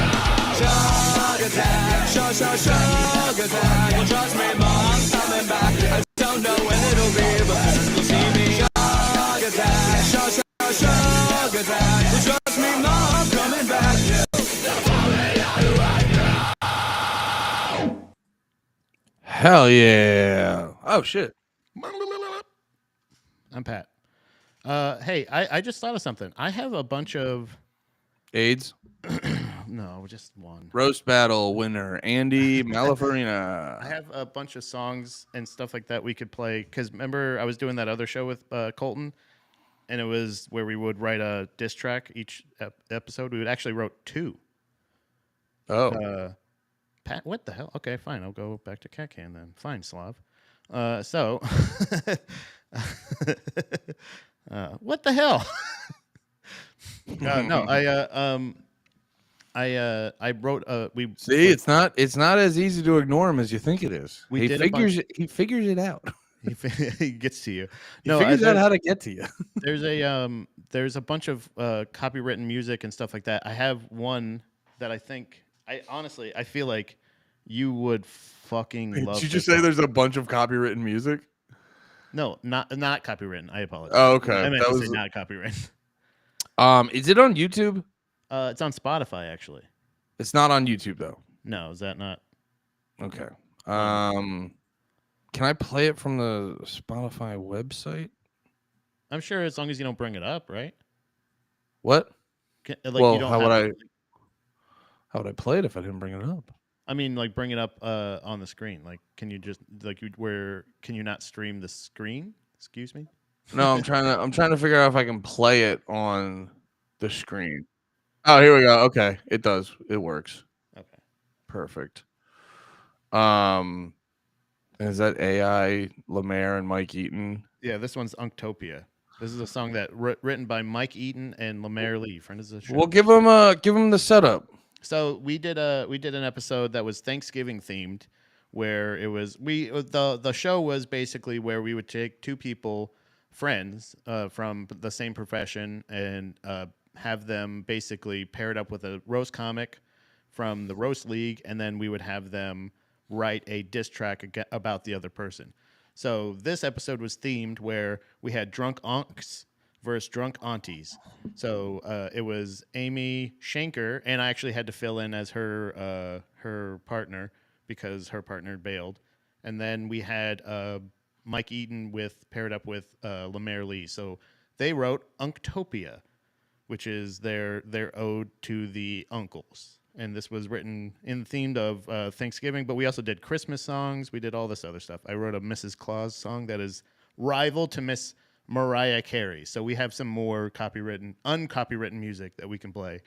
Shark attack, shark attack. Well, trust me, ma, I'm coming back. I don't know when it'll be, but you'll see me. Shark attack, shark attack. Well, trust me, ma, I'm coming back. Hell yeah. Oh, shit. I'm Pat. Hey, I just thought of something. I have a bunch of AIDS. no, just one. Roast battle winner, Andy I Malafarina. have a bunch of songs and stuff like that we could play. Because remember, I was doing that other show with Colton, and it was where we would write a diss track each episode. We would actually wrote 2. Oh. Pat, what the hell? Okay, fine. I'll go back to Cat Can then. Fine, Slav. So, what the hell? No, I wrote. We See, it's not as easy to ignore him as you think it is. We He did a figures it out. he gets to you. He figures out how to get to you. There's a bunch of copywritten music and stuff like that. I have one that I think I feel like you would fucking love. Did you just say there's a bunch of copywritten music? No, not copywritten. I apologize. Oh, okay. I meant to say not copywritten. Is it on YouTube? It's on Spotify actually. It's not on YouTube though. No, is that not? Okay. Can I play it from the Spotify website? I'm sure as long as you don't bring it up, right? What? Well, you don't how would I play it if I didn't bring it up? I mean, like bring it up on the screen. Like, can you just can you not stream the screen? Excuse me. No, I'm trying to figure out if I can play it on the screen. Oh, here we go. Okay, it does. It works. Okay. Perfect. Is that AI, Lemaire, and Mike Eaton? Yeah, this one's Unktopia. This is a song that written by Mike Eaton and Lemaire Lee, friends of the show. We'll give them the setup. So we did an episode that was Thanksgiving themed, where it was the show was basically where we would take 2 people, friends from the same profession, and have them basically paired up with a roast comic from the roast league, and then we would have them write a diss track about the other person. So this episode was themed where we had drunk unks versus drunk aunties. So it was Amy Schenker, and I actually had to fill in as her partner because her partner bailed. And then we had Mike Eaton paired up with Lemaire Lee. So they wrote Unktopia, which is their ode to the uncles. and this was written in themed of Thanksgiving. But we also did Christmas songs. We did all this other stuff. I wrote a Mrs. Claus song that is rival to Miss Mariah Carey. So we have some more uncopywritten music that we can play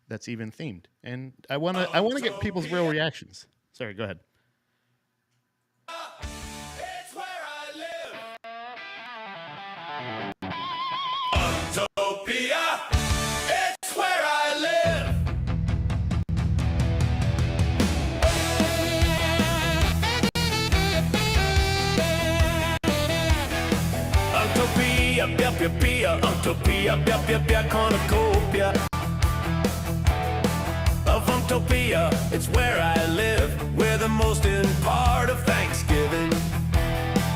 that's even themed. And I wanna get people's real reactions. Sorry, go ahead. It's where I live. Utopia. It's where I live. Utopia, pia, pia, pia. Utopia, pia, pia, pia, cornucopia. Of Utopia, it's where I live. We're the most in part of Thanksgiving.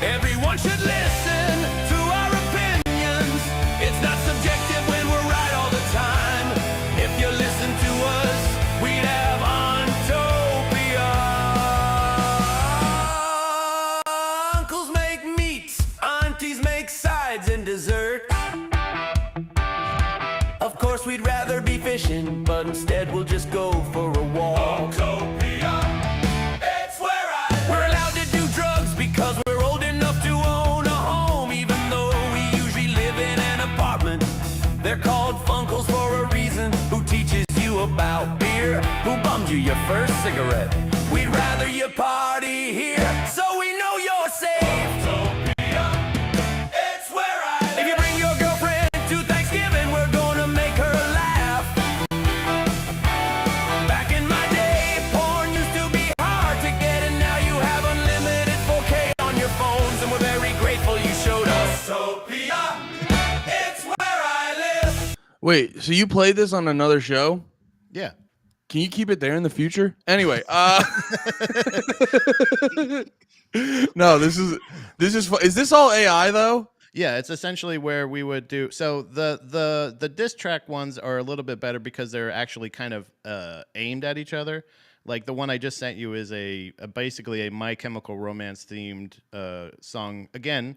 Everyone should listen to our opinions. It's not subjective when we're right all the time. If you listen to us, we'd have Utopia. Uncles make meats, aunties make sides and dessert. Of course, we'd rather be fishing, but instead we'll just go for a walk. Utopia, it's where I live. We're allowed to do drugs because we're old enough to own a home, even though we usually live in an apartment. They're called Funkles for a reason. Who teaches you about beer? Who bummed you your first cigarette? We'd rather you party here, so we know you're safe. Utopia, it's where I live. If you bring your girlfriend to Thanksgiving, we're gonna make her laugh. Back in my day, porn used to be hard to get, and now you have unlimited 4K on your phones, and we're very grateful you showed us. Utopia, it's where I live. Wait, so you played this on another show? Yeah. Can you keep it there in the future? Anyway, no, this is fun. Is this all AI though? Yeah, it's essentially where we would do. So the diss track ones are a little bit better because they're actually kind of aimed at each other. Like the one I just sent you is basically a My Chemical Romance themed song. Again,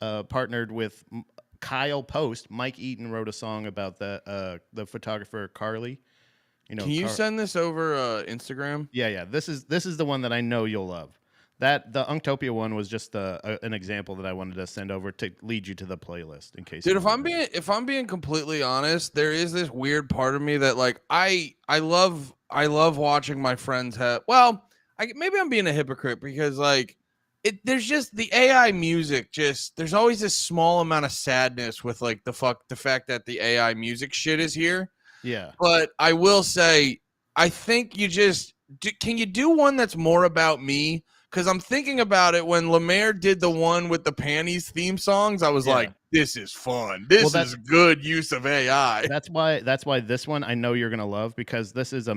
partnered with Kyle Post. Mike Eaton wrote a song about the photographer Carly. You know, Can you send this over Instagram? Yeah. This is the one that I know you'll love. That the Unctopia one was just an example that I wanted to send over to lead you to the playlist in case. Dude, if I'm being completely honest, there is this weird part of me that like I love watching my friends have. Well, maybe I'm being a hypocrite because like there's just the AI music. Just there's always this small amount of sadness with like the fact that the AI music shit is here. Yeah. But I will say, I think you just can you do one that's more about me? Because I'm thinking about it when Lemaire did the one with the panties theme songs. I was like, this is fun. This is good use of AI. That's why this one I know you're gonna love, because this is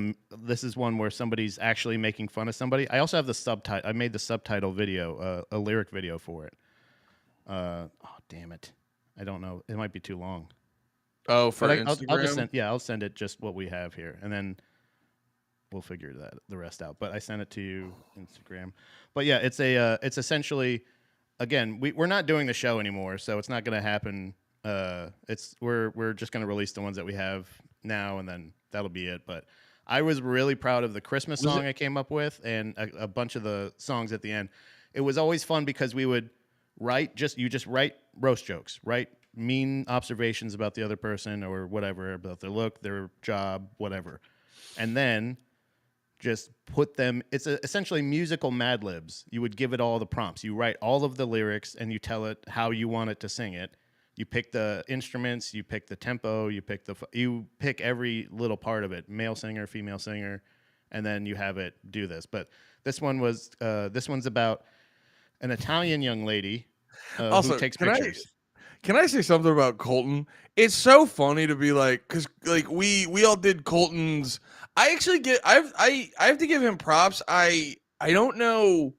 one where somebody's actually making fun of somebody. I also have the subtitle. I made the subtitle video, a lyric video for it. Oh damn it! I don't know. It might be too long. Oh, for Instagram? I'll just I'll send it just what we have here, and then we'll figure the rest out. But I sent it to you Instagram. But yeah, it's essentially, again, we're not doing the show anymore, so it's not going to happen. We're just going to release the ones that we have now, and then that'll be it. But I was really proud of the Christmas song I came up with, and a bunch of the songs at the end. It was always fun because we would write roast jokes, write mean observations about the other person or whatever, about their look, their job, whatever, and then just put them. It's essentially musical Mad Libs. You would give it all the prompts. You write all of the lyrics and you tell it how you want it to sing it. You pick the instruments, you pick the tempo, you pick every little part of it, male singer, female singer, and then you have it do this. But this one's about an Italian young lady who takes pictures. Can I say something about Colton? It's so funny to be like, because like we all did Colton's. I actually I have to give him props. I don't know.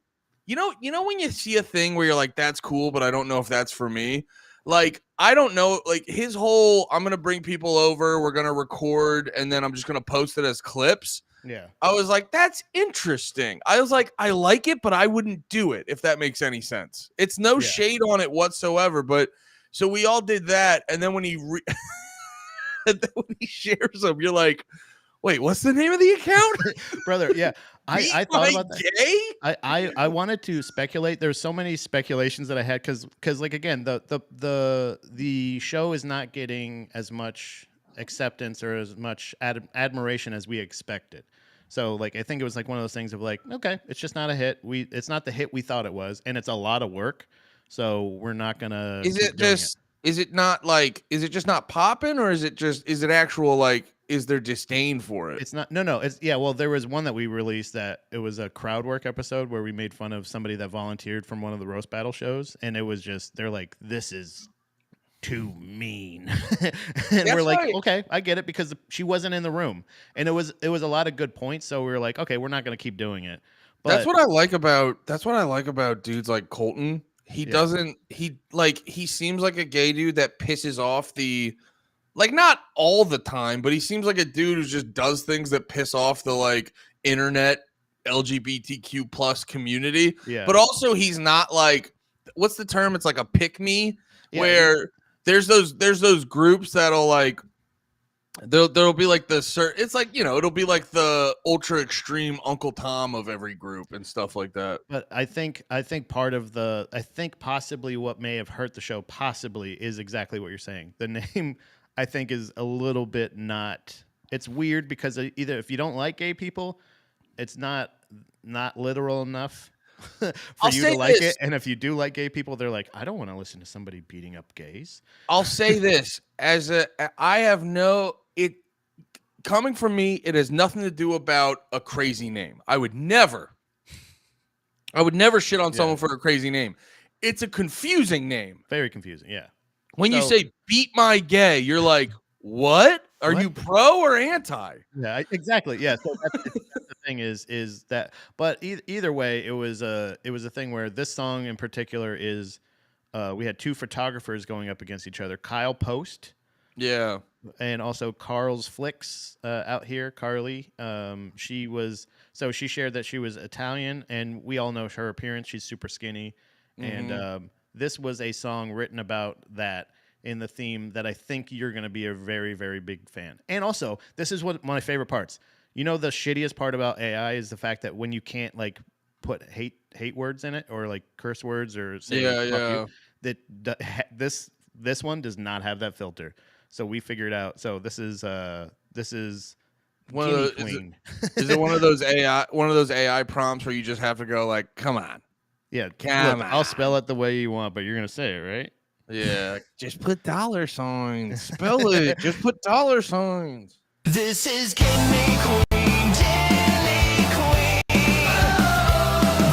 You know when you see a thing where you're like, that's cool, but I don't know if that's for me. Like, I don't know, like his whole, I'm going to bring people over, we're going to record, and then I'm just going to post it as clips. Yeah. I was like, that's interesting. I was like, I like it, but I wouldn't do it, if that makes any sense. It's no shade on it whatsoever, but so we all did that. And then when he shares them, you're like, Wait, what's the name of the account? Brother, yeah. Beat I thought my about that. gay? I wanted to speculate. There's so many speculations that I had because like again the show is not getting as much acceptance or as much admiration as we expected. So like I think it was like one of those things of like, okay, it's just not a hit. It's not the hit we thought it was, and it's a lot of work. So we're not gonna Is keep it doing just is it not like is it just not popping, or is it actual like is there disdain for it? It's not. No. It's yeah. Well, there was one that we released that it was a crowd work episode where we made fun of somebody that volunteered from one of the roast battle shows, and it was just they're like, "This is too mean," and we're like, right. "Okay, I get it," because she wasn't in the room, and it was a lot of good points. So we were like, "Okay, we're not going to keep doing it." But That's what I like about dudes like Colton. He doesn't he seems like a gay dude that pisses off the like not all the time, but he seems like a dude who just does things that piss off the like internet LGBTQ plus community. Yeah. But also he's not like what's the term? It's like a pick me Yeah, where there's those groups that'll like there'll be like it's like it'll be like the ultra extreme Uncle Tom of every group and stuff like that. But I think part of I think possibly what may have hurt the show possibly is exactly what you're saying. The name I think is a little bit not. It's weird because either if you don't like gay people, it's not literal enough for you to like it, and if you do like gay people, they're like, I don't want to listen to somebody beating up gays. I'll say this I have no it coming from me. It has nothing to do about a crazy name. I would never shit on someone for a crazy name. It's a confusing name. Very confusing. Yeah. When you say beat my gay, you're like, what? Are you pro or anti? Yeah, exactly. Yeah. So that's the thing is that, but either way, it was a thing where this song in particular is, we had two photographers going up against each other, Kyle Post. Yeah. And also Carl's Flicks out here, Carly. She shared that she was Italian, and we all know her appearance. She's super skinny. Mm-hmm. And this was a song written about that in the theme that I think you're going to be a very, very big fan. And also, this is one of my favorite parts. You know, the shittiest part about AI is the fact that when you can't like put hate words in it or like curse words or say fuck you, this one does not have that filter. So we figured out. So this is one of those. Is it one of those AI prompts where you just have to go like, come on. Yeah, look, I'll spell it the way you want, but you're gonna say it, right? Yeah, just put dollar signs. Spell it. Just put dollar signs. This is Jenny Queen, Jenny Queen.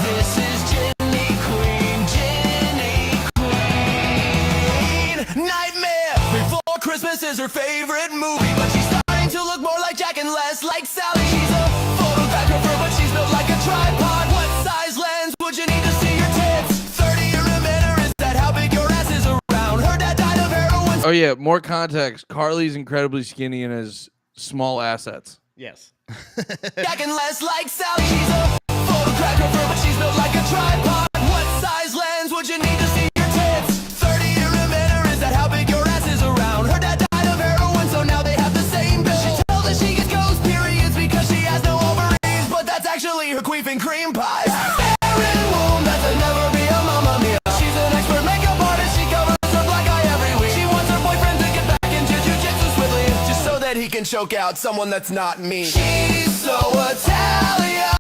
This is Jenny Queen, Jenny Queen. Nightmare Before Christmas is her favorite movie, but she's starting to look more like Jack and less like Sally. She's a photographer, but she's built like a tripod. What size lens would you need to see your tits? 30 or a minute, is that how big your ass is around? Her dad died of heroin. Oh yeah, more context. Carly's incredibly skinny and has small assets. Yes. Jack and less like Sally. She's a photographer, but she's built like a tripod. What size lens would you need to see your tits? 30 or a minute, is that how big your ass is around? Her dad died of heroin, so now they have the same bill. She tells that she gets ghost periods because she has no ovaries, but that's actually her queefing cream pies. Barren womb, that's a never be a mama mia. She's an expert makeup artist, she covers her black eye every week. She wants her boyfriend to get back into jujitsu swiftly, just so that he can choke out someone that's not me. She's so Italian,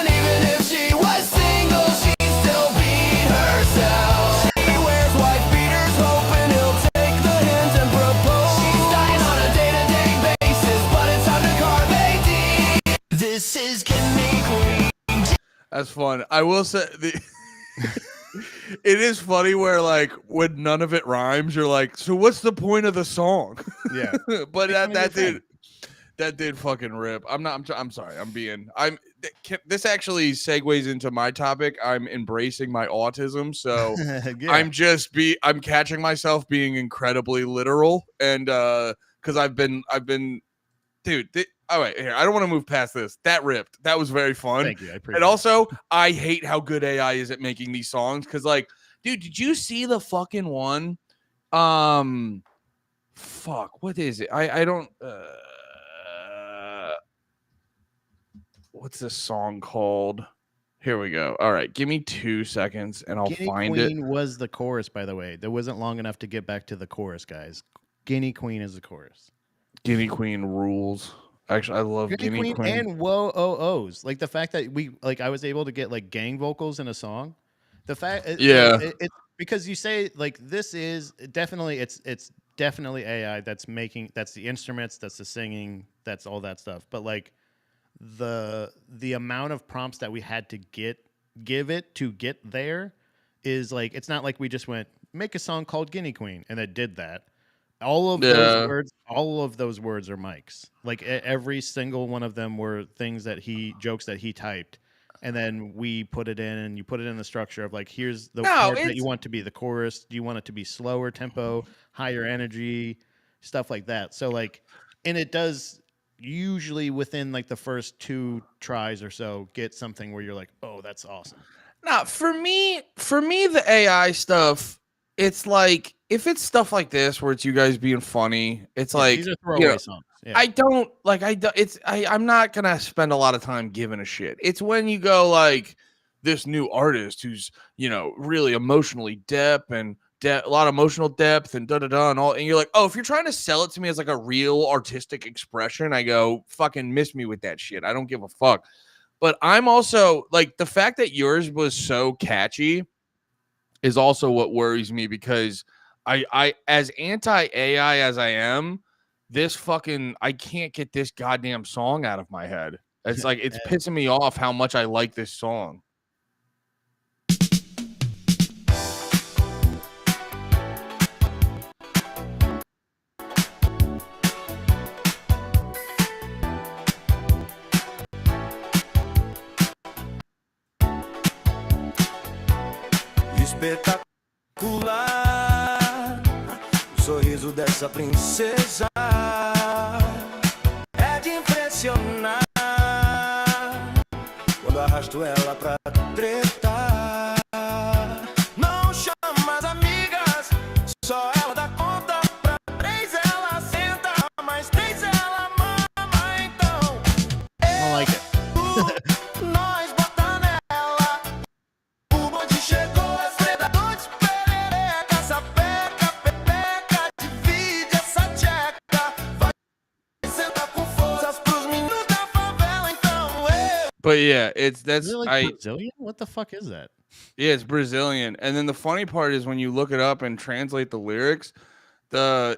even if she was single, she'd still beat herself. She wears white beaters, hoping he'll take the hint and propose. She's dying on a day-to-day basis, but it's time to carpe diem. This is Jenny Queen. That's fun. I will say it is funny where like when none of it rhymes, you're like, so what's the point of the song? Yeah. But that did fucking rip. I'm sorry. This actually segues into my topic. I'm embracing my autism, so yeah. I'm catching myself being incredibly literal, and because I've been, dude. All right, here. I don't want to move past this. That ripped. That was very fun. Thank you. I appreciate it. And also, I hate how good AI is at making these songs. Because, like, dude, did you see the fucking one? Fuck. What is it? I don't. what's this song called? Here we go. All right, give me 2 seconds and I'll Guinea find it. Queen was the chorus, by the way. That wasn't long enough to get back to the chorus, guys. Guinea Queen is the chorus. Guinea Queen rules. Actually, I love Guinea Queen. And whoa oh ohs. Like the fact that I was able to get like gang vocals in a song. The fact it's because you say like this is definitely it's definitely AI that's the instruments, that's the singing, that's all that stuff. But like the amount of prompts that we had to give it to get there is like, it's not like we just went make a song called Guinea Queen and it did that. All of those words are Mike's. Like every single one of them were things that jokes that he typed. And then we put it in, and you put it in the structure of like, here's the part that you want to be the chorus. Do you want it to be slower tempo, higher energy, stuff like that? So like, and it does usually within like the first 2 tries or so get something where you're like, oh, that's awesome. Now, for me, the AI stuff, it's like if it's stuff like this where it's you guys being funny, it's like these are throwaway songs. Yeah. I'm not gonna spend a lot of time giving a shit. It's when you go like this new artist who's really emotionally depth and a lot of emotional depth and and all, and you're like, oh, if you're trying to sell it to me as like a real artistic expression, I go fucking miss me with that shit. I don't give a fuck. But I'm also like, the fact that yours was so catchy is also what worries me, because I as anti-AI as I am, I can't get this goddamn song out of my head. It's like, it's pissing me off how much I like this song. Espetacular, o sorriso dessa princesa é de impressionar. Quando arrasto ela pra tretar, não chama as amigas, só ela dá conta. Pra 3 ela senta, mais 3 ela mama. Então I don't like it. nós bota nela. O bonde chegou, as predadores perereca, sapeca, pepeca, divide essa tcheca. Vai sentar com forças pros meninos da favela, então eu. But yeah, Is it like Brazilian? What the fuck is that? Yeah, it's Brazilian. And then the funny part is when you look it up and translate the lyrics,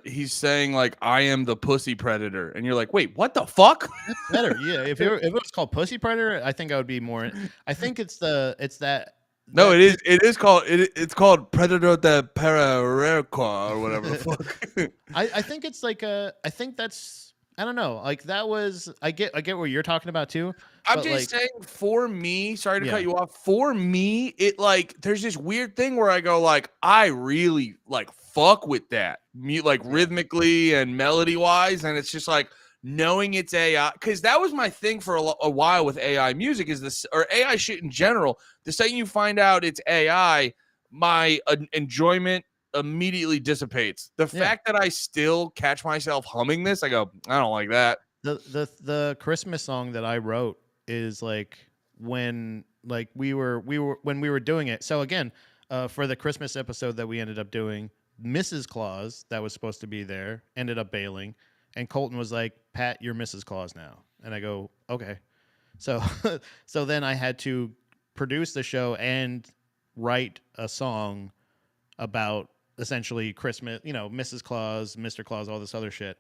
he's saying like, I am the pussy predator. And you're like, wait, what the fuck? That's better. Yeah. If it was called Pussy Predator, I think I would be more. I think it's that. No, it's called Predator de Parareca or whatever the fuck. I think it's like I think that's, I don't know. Like that was, I get what you're talking about too. I'm just saying, for me, sorry to cut you off. For me, it like, there's this weird thing where I go like, I really like fuck with that, like rhythmically and melody wise, and it's just like knowing it's AI, because that was my thing for a while with AI music, is this, or AI shit in general. The second you find out it's AI, my enjoyment immediately dissipates. The fact that I still catch myself humming this, I go, I don't like that. The Christmas song that I wrote is like when like we were doing it. So again, for the Christmas episode that we ended up doing, Mrs. Claus, that was supposed to be there, ended up bailing, and Colton was like, Pat, you're Mrs. Claus now. And I go, okay. So so then I had to produce the show and write a song about essentially Christmas, Mrs. Claus, Mr. Claus, all this other shit.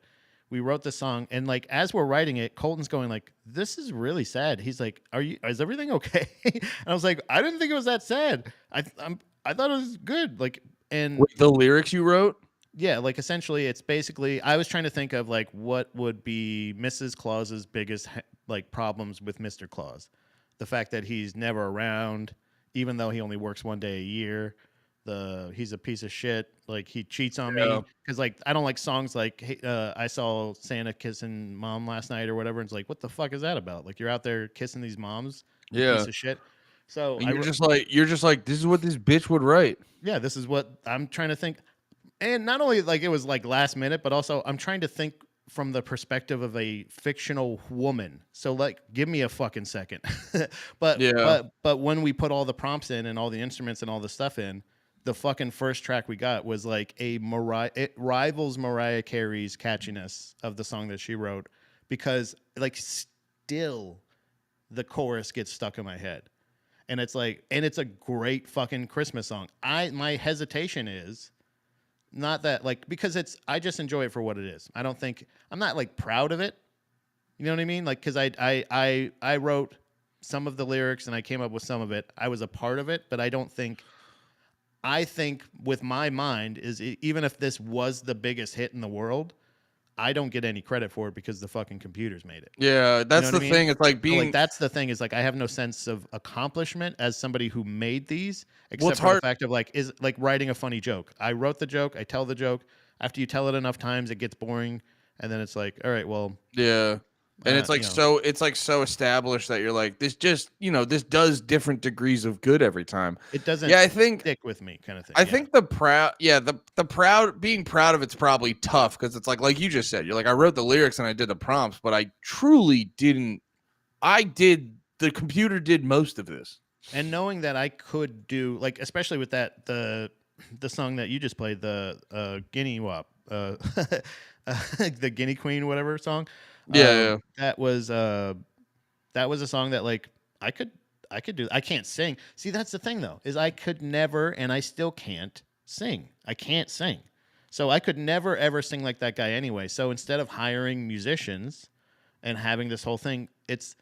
We wrote the song, and like as we're writing it, Colton's going like, "This is really sad." He's like, "Is everything okay?" And I was like, "I didn't think it was that sad. I thought it was good." Like, and with the lyrics you wrote, yeah, like essentially, it's basically, I was trying to think of like what would be Mrs. Claus's biggest like problems with Mr. Claus, the fact that he's never around, even though he only works 1 day a year. He's a piece of shit. Like he cheats on me because like I don't like songs like hey, I saw Santa kissing mom last night or whatever. And it's like, what the fuck is that about? Like you're out there kissing these moms, piece of shit. So you're just like this is what this bitch would write. Yeah, this is what I'm trying to think. And not only like it was like last minute, but also I'm trying to think from the perspective of a fictional woman. So like, give me a fucking second. but Yeah. but when we put all the prompts in and all the instruments and all the stuff in, the fucking first track we got was like it rivals Mariah Carey's catchiness of the song that she wrote, because like still the chorus gets stuck in my head. And it's like, and it's a great fucking Christmas song. My hesitation is not that, like, because I just enjoy it for what it is. I'm not like proud of it. You know what I mean? Like, because I wrote some of the lyrics and I came up with some of it. I was a part of it, but I think with my mind is even if this was the biggest hit in the world, I don't get any credit for it because the fucking computers made it. Yeah, that's You know the what I mean? thing. It's like So, being like, that's the thing, is like I have no sense of accomplishment as somebody who made these, well, except it's for the hard. fact of like is like writing a funny joke. I wrote the joke, I tell the joke. After you tell it enough times, it gets boring, and then it's like, all right, well, Yeah. And it's like you know, so established that you're like, this just, this does different degrees of good every time. it doesn't Yeah, I think stick with me, kind of thing. I Yeah. think the proud being proud of it's probably tough because it's like you just said, you're like, I wrote the lyrics and I did the prompts, but I truly didn't. The computer did most of this. And knowing that I could do, like, especially with that the song that you just played, the Guinea Wop, the Guinea Queen, whatever song. Yeah. That was a song that like I could do. I can't sing. See, that's the thing though, is I could never, and I still can't sing. I can't sing. So I could never ever sing like that guy anyway. So instead of hiring musicians and having this whole thing, it's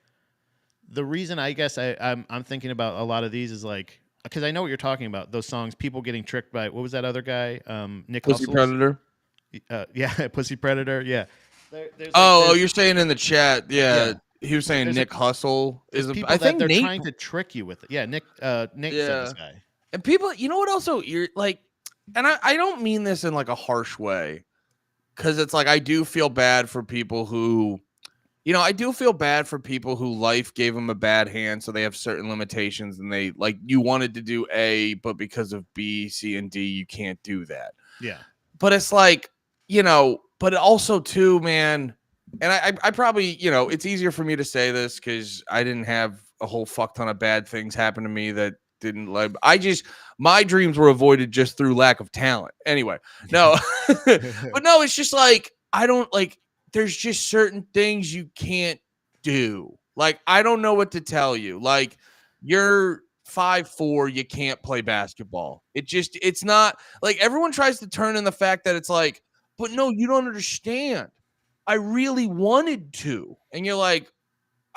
the reason I guess I'm thinking about a lot of these is like, because I know what you're talking about. Those songs, people getting tricked by, what was that other guy? Nick Pussy Hustles? Predator. Yeah, Pussy Predator. Yeah. Oh, you're saying in the chat, Yeah. he was saying There's Nick Hustle there's is. people I that think they're Nate. trying to trick you with it. Yeah, Nick said this guy. And people, you know what? Also, you're like, and I don't mean this in like a harsh way, because it's like I do feel bad for people who. I do feel bad for people who life gave them a bad hand, so they have certain limitations, and they like you wanted to do A, but because of B, C, and D, you can't do that. Yeah. But it's like, but also too, man, and I probably, it's easier for me to say this because I didn't have a whole fuck ton of bad things happen to me that didn't like. My dreams were avoided just through lack of talent. Anyway, no, but no, it's just like I don't like. There's just certain things you can't do. Like, I don't know what to tell you. Like, you're 5'4", you can't play basketball. It's not like everyone tries to turn in the fact that it's like, but no, you don't understand. I really wanted to. And you're like,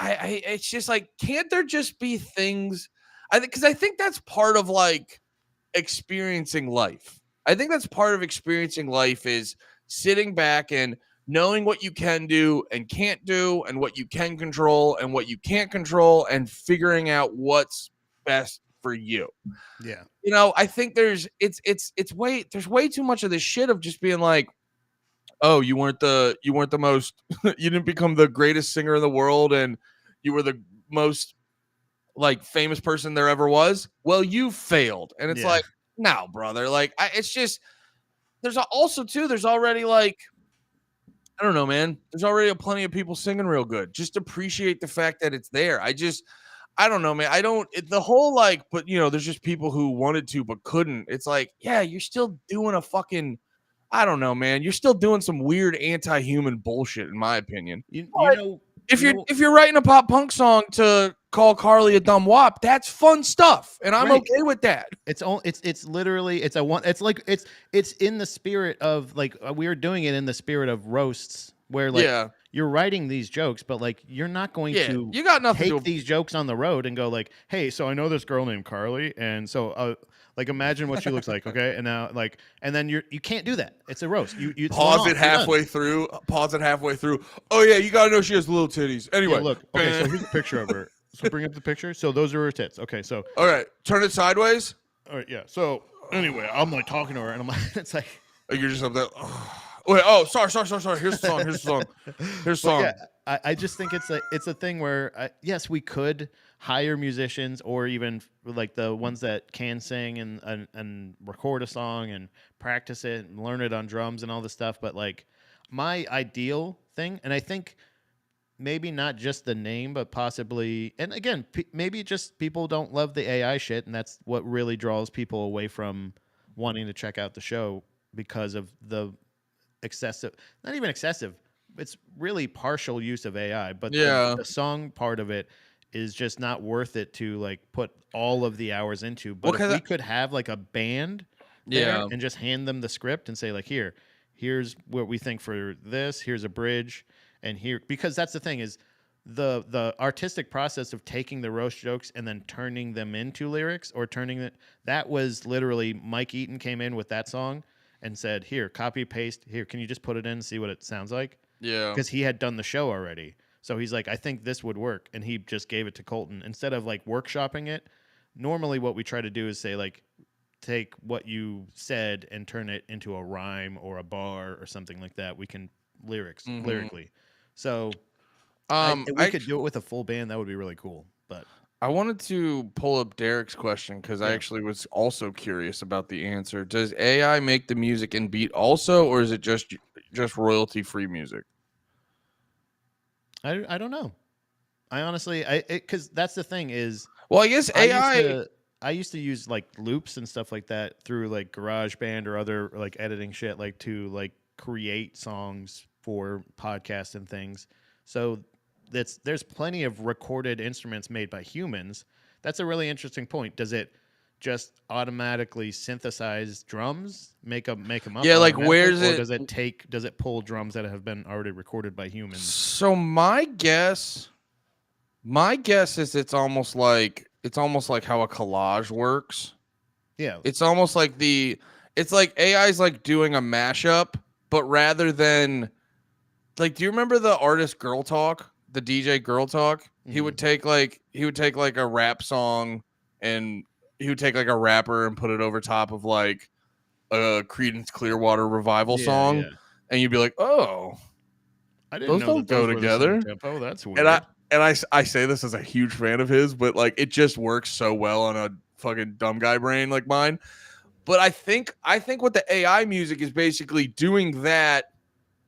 it's just like, can't there just be things? Because I think that's part of like experiencing life. I think that's part of experiencing life is sitting back and knowing what you can do and can't do and what you can control and what you can't control and figuring out what's best for you. Yeah. I think there's way too much of this shit of just being like, oh, you weren't the most you didn't become the greatest singer in the world and you were the most like famous person there ever was. Well, you failed. And it's like, no, brother. Like it's just there's already like I don't know, man. There's already plenty of people singing real good. Just appreciate the fact that it's there. I don't know, man. The whole like, but there's just people who wanted to but couldn't. It's like, yeah, you're still doing a fucking, I don't know, man. You're still doing some weird anti-human bullshit, in my opinion. If you're writing a pop punk song to call Carly a dumb wop, that's fun stuff, and I'm okay with that. It's literally it's in the spirit of like we're doing it in the spirit of roasts where like you're writing these jokes, but like you're not going to you got nothing take these jokes on the road and go like, hey, so I know this girl named Carly, and so like imagine what she looks like, okay, and now like and then you can't do that. It's a roast. You pause it halfway through. Oh yeah, you gotta know she has little titties. Anyway, look, okay, so here's a picture of her. So bring up the picture. So those are her tits. Okay, so all right, turn it sideways. All right, yeah. So anyway, I'm like talking to her, and I'm like, it's like you're just up there. Wait, oh, sorry. Here's the song. Yeah, I just think it's a thing where yes, we could hire musicians or even like the ones that can sing and record a song and practice it and learn it on drums and all this stuff. But like my ideal thing, and I think maybe not just the name, but possibly, and again, maybe just people don't love the AI shit, and that's what really draws people away from wanting to check out the show because of the excessive, not even excessive, it's really partial use of AI, but Yeah. the song part of it is just not worth it to like put all of the hours into. But Well, if we could have like a band there Yeah. and just hand them the script and say like, here's what we think for this, here's a bridge, and here, because that's the thing is the artistic process of taking the roast jokes and then turning them into lyrics, or turning it, that was literally Mike Eaton came in with that song and said, here, copy paste, here, can you just put it in and see what it sounds like? Yeah. Because he had done the show already. So he's like, I think this would work. And he just gave it to Colton. Instead of like workshopping it, normally what we try to do is say, like, take what you said and turn it into a rhyme or a bar or something like that. We can lyrically. So we could do it with a full band. That would be really cool. But I wanted to pull up Derek's question because I Yeah. actually was also curious about the answer. Does AI make the music and beat also, or is it just royalty-free music? I don't know. I honestly, because that's the thing is, Well, I guess AI. I used to use like loops and stuff like that through like GarageBand or other like editing shit, like to like create songs for podcasts and things. So there's plenty of recorded instruments made by humans. That's a really interesting point. Does it just automatically synthesize drums, make them up? Yeah, like, automatically, where's or it- does it pull drums that have been already recorded by humans? So my guess is it's almost like how a collage works. Yeah. It's almost like it's like AI's like doing a mashup, but rather than like, do you remember the artist Girl Talk, the DJ Girl Talk? He would take like a rap song, and he would take like a rapper and put it over top of like a Creedence Clearwater Revival song, Yeah. and you'd be like, oh, I didn't those know don't that those go were the same together. tempo. That's weird. And I say this as a huge fan of his, but like it just works so well on a fucking dumb guy brain like mine. But I think what the AI music is basically doing that,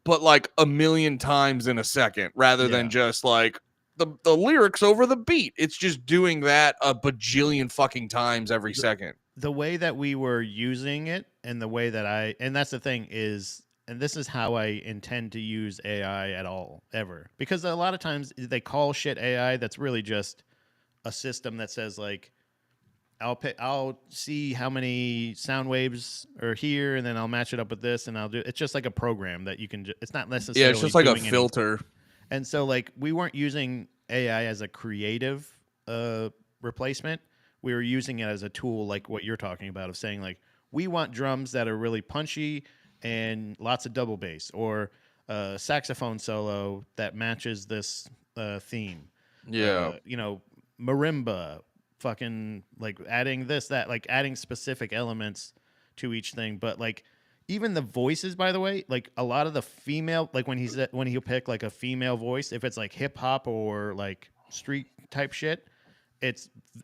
but like a million times in a second, rather than just like the lyrics over the beat. It's just doing that a bajillion fucking times every second. The way that we were using it, and the way that and that's the thing is, and this is how I intend to use AI at all ever, because a lot of times they call shit AI that's really just a system that says like, I'll see how many sound waves are here, and then I'll match it up with this, and it's just like a program that you can. It's not necessarily. Yeah, it's just like a doing filter. And so, like, we weren't using AI as a creative replacement. We were using it as a tool, like what you're talking about, of saying like, we want drums that are really punchy and lots of double bass, or a saxophone solo that matches this theme. Yeah. Marimba, fucking like adding this, that, like adding specific elements to each thing. But like even the voices, by the way, like a lot of the female, like when he'll pick like a female voice, if it's like hip hop or like street type shit,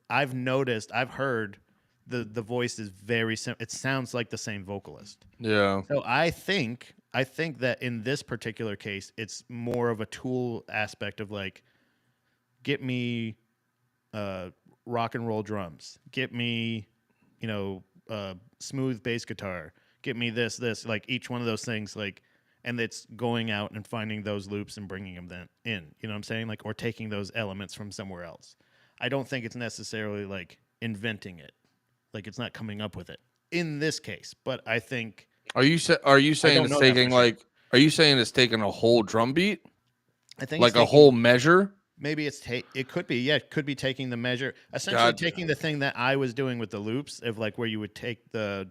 I've heard the voice is very it sounds like the same vocalist. Yeah. So I think that in this particular case, it's more of a tool aspect of like, get me rock and roll drums, get me, smooth bass guitar, get me this, like each one of those things, like, and it's going out and finding those loops and bringing them then in, you know what I'm saying? Like, or taking those elements from somewhere else. I don't think it's necessarily like inventing it. Like, it's not coming up with it in this case, but I think. Are you saying it's taking like? Sure. Are you saying it's taking a whole drum beat? I think like a whole measure. Maybe it could be, it could be taking the measure, essentially taking the thing that I was doing with the loops of like where you would take the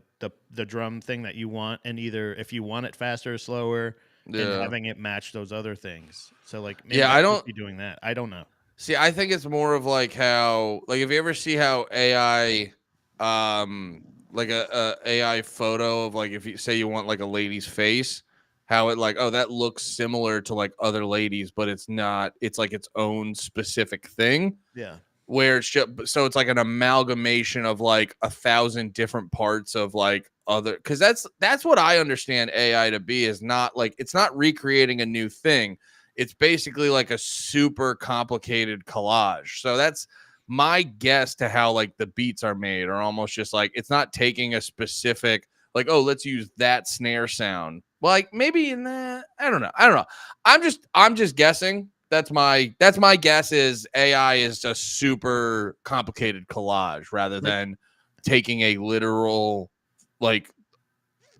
drum thing that you want, and either if you want it faster or slower, and having it match those other things. So like, maybe I don't be doing that. I don't know. See, I think it's more of like how, like, if you ever see how AI, like a AI photo of like, if you say you want like a lady's face, how it like, oh, that looks similar to like other ladies, but it's not, it's like its own specific thing. Yeah. where it's just, so it's like an amalgamation of like 1,000 different parts of like other, because that's what I understand AI to be, is not like, it's not recreating a new thing. It's basically like a super complicated collage. So that's my guess to how like the beats are made, are almost just like, it's not taking a specific, like, oh, let's use that snare sound. Well, like maybe in that, I don't know. I'm just guessing. That's my guess, is AI is a super complicated collage rather than taking a literal, like,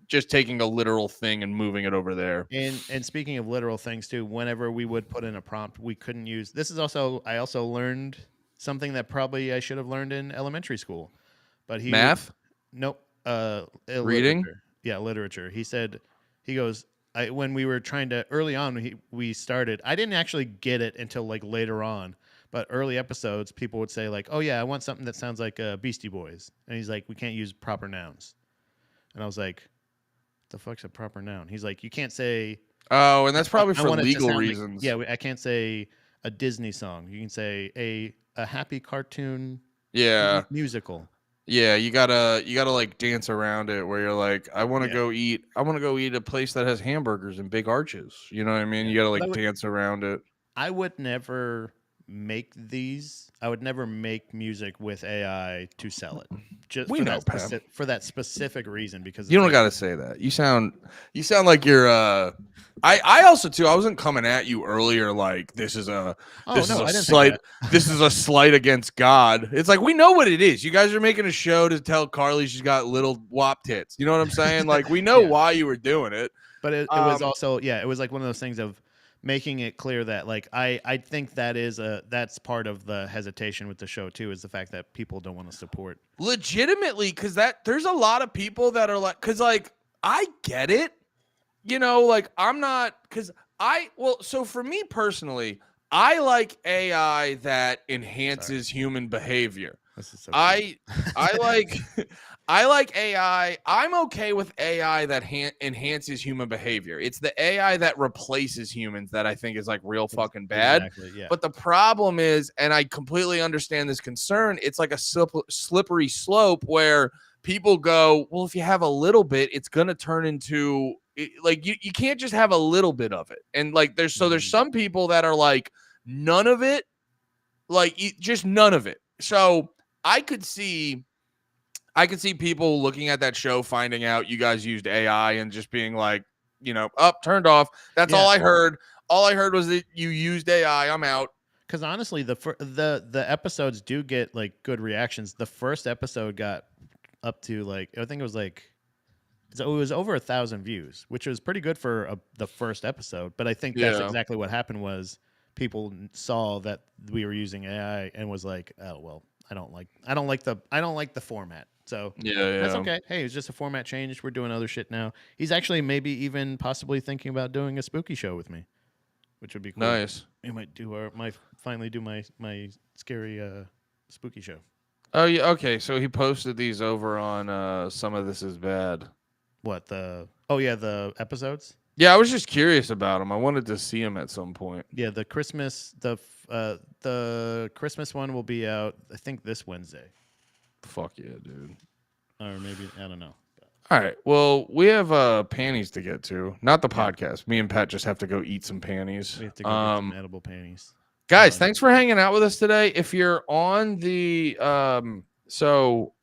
just taking a literal thing and moving it over there. And speaking of literal things too, whenever we would put in a prompt, we couldn't use. This is also, I also learned something that probably I should have learned in elementary school. But Math? Nope. Reading? Literature. Yeah, literature. He said, he goes, when we were trying to, early on, we started, I didn't actually get it until like later on, but early episodes, people would say like, oh yeah, I want something that sounds like Beastie Boys. And he's like, we can't use proper nouns. And I was like, the fuck's a proper noun? He's like, you can't say. Oh, and that's probably I for want it to legal sound like- reasons. yeah, I can't say a Disney song. You can say a happy cartoon Yeah. musical. Yeah, you gotta like dance around it, where you're like, I want to go eat a place that has hamburgers and big arches. You know what I mean? You gotta like dance around it. I would never make these. I would never make music with AI to sell it. Just for that specific reason, because you don't got to say that. You sound like you're. I also too. I wasn't coming at you earlier like this is a slight. This is a slight against God. It's like, we know what it is. You guys are making a show to tell Carly she's got little wop tits. You know what I'm saying? Like, we know why you were doing it. But it was also it was like one of those things of making it clear that like I think that's part of the hesitation with the show too, is the fact that people don't want to support legitimately, because there's a lot of people that are like, because like I get it, you know, like I'm not, because so for me personally, I like AI that enhances human behavior. This is so I like I like AI. I'm okay with AI that enhances human behavior. It's the AI that replaces humans that I think is like real fucking bad. Exactly, yeah. But the problem is, and I completely understand this concern, it's like a slippery slope where people go, well, if you have a little bit, it's going to turn into like, you can't just have a little bit of it. And like, there's some people that are like, none of it, like just none of it. So I could see people looking at that show, finding out you guys used AI and just being like, you know, turned off. That's all I heard. All I heard was that you used AI. I'm out. Because honestly, the episodes do get like good reactions. The first episode got up to like, I think it was like, it was over 1,000 views, which was pretty good for the first episode. But I think that's exactly what happened, was people saw that we were using AI and was like, oh well, I don't like the format. So that's okay. Hey, it's just a format change. We're doing other shit now. He's actually maybe even possibly thinking about doing a spooky show with me, which would be cool. Nice. We might finally do my scary spooky show. Oh yeah, okay. So he posted these over on Some of This Is Bad. What the episodes? Yeah, I was just curious about them. I wanted to see them at some point. Yeah, the Christmas Christmas one will be out, I think, this Wednesday. Fuck yeah, dude. Or maybe, I don't know. All right. Well, we have panties to get to. Not the podcast. Me and Pat just have to go eat some panties. We have to go get some edible panties. Guys, thanks for hanging out with us today. If you're on the so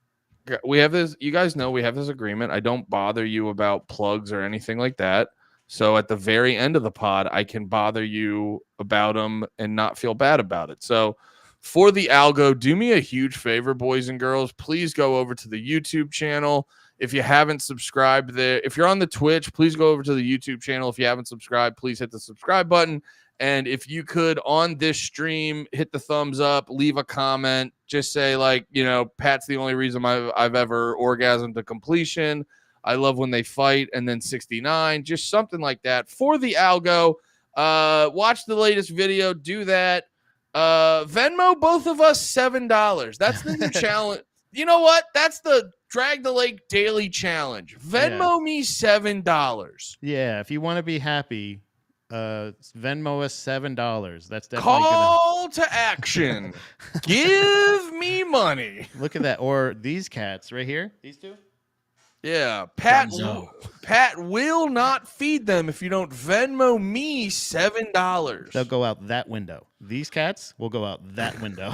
we have this, you guys know we have this agreement. I don't bother you about plugs or anything like that. So at the very end of the pod, I can bother you about them and not feel bad about it. So for the algo, do me a huge favor, boys and girls. Please go over to the YouTube channel. If you haven't subscribed there, if you're on the Twitch, please go over to the YouTube channel. If you haven't subscribed, please hit the subscribe button. And if you could, on this stream, hit the thumbs up, leave a comment, just say like, you know, Pat's the only reason I've ever orgasmed to completion. I love when they fight, and then 69, just something like that for the algo. Watch the latest video, do that. Venmo both of us $7. That's the new challenge. You know what? That's the Drag the Lake Daily Challenge. Venmo me $7. Yeah, if you want to be happy, Venmo us $7. That's definitely Call to action. Give me money. look at that. Or these cats right here. These two. Yeah, Pat. Dunzo. Pat will not feed them if you don't Venmo me $7. They'll go out that window. These cats will go out that window.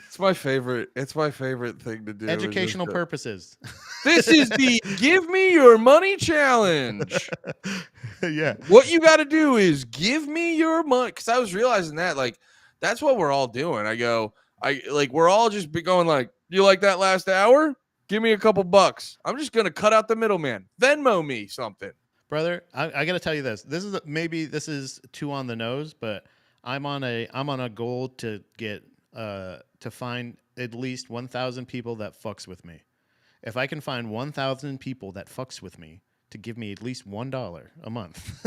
It's my favorite. It's my favorite thing to do. is Educational just, purposes. This is the give me your money challenge. Yeah. What you got to do is give me your money. Because I was realizing that, like, that's what we're all doing. We're all just be going like, you like that last hour? Give me a couple bucks. I'm just gonna cut out the middleman. Venmo me something, Brother, I got to tell you this. Maybe this is too on the nose, but I'm on a goal to get to find at least 1,000 people that fucks with me. If I can find 1,000 people that fucks with me to give me at least $1 a month,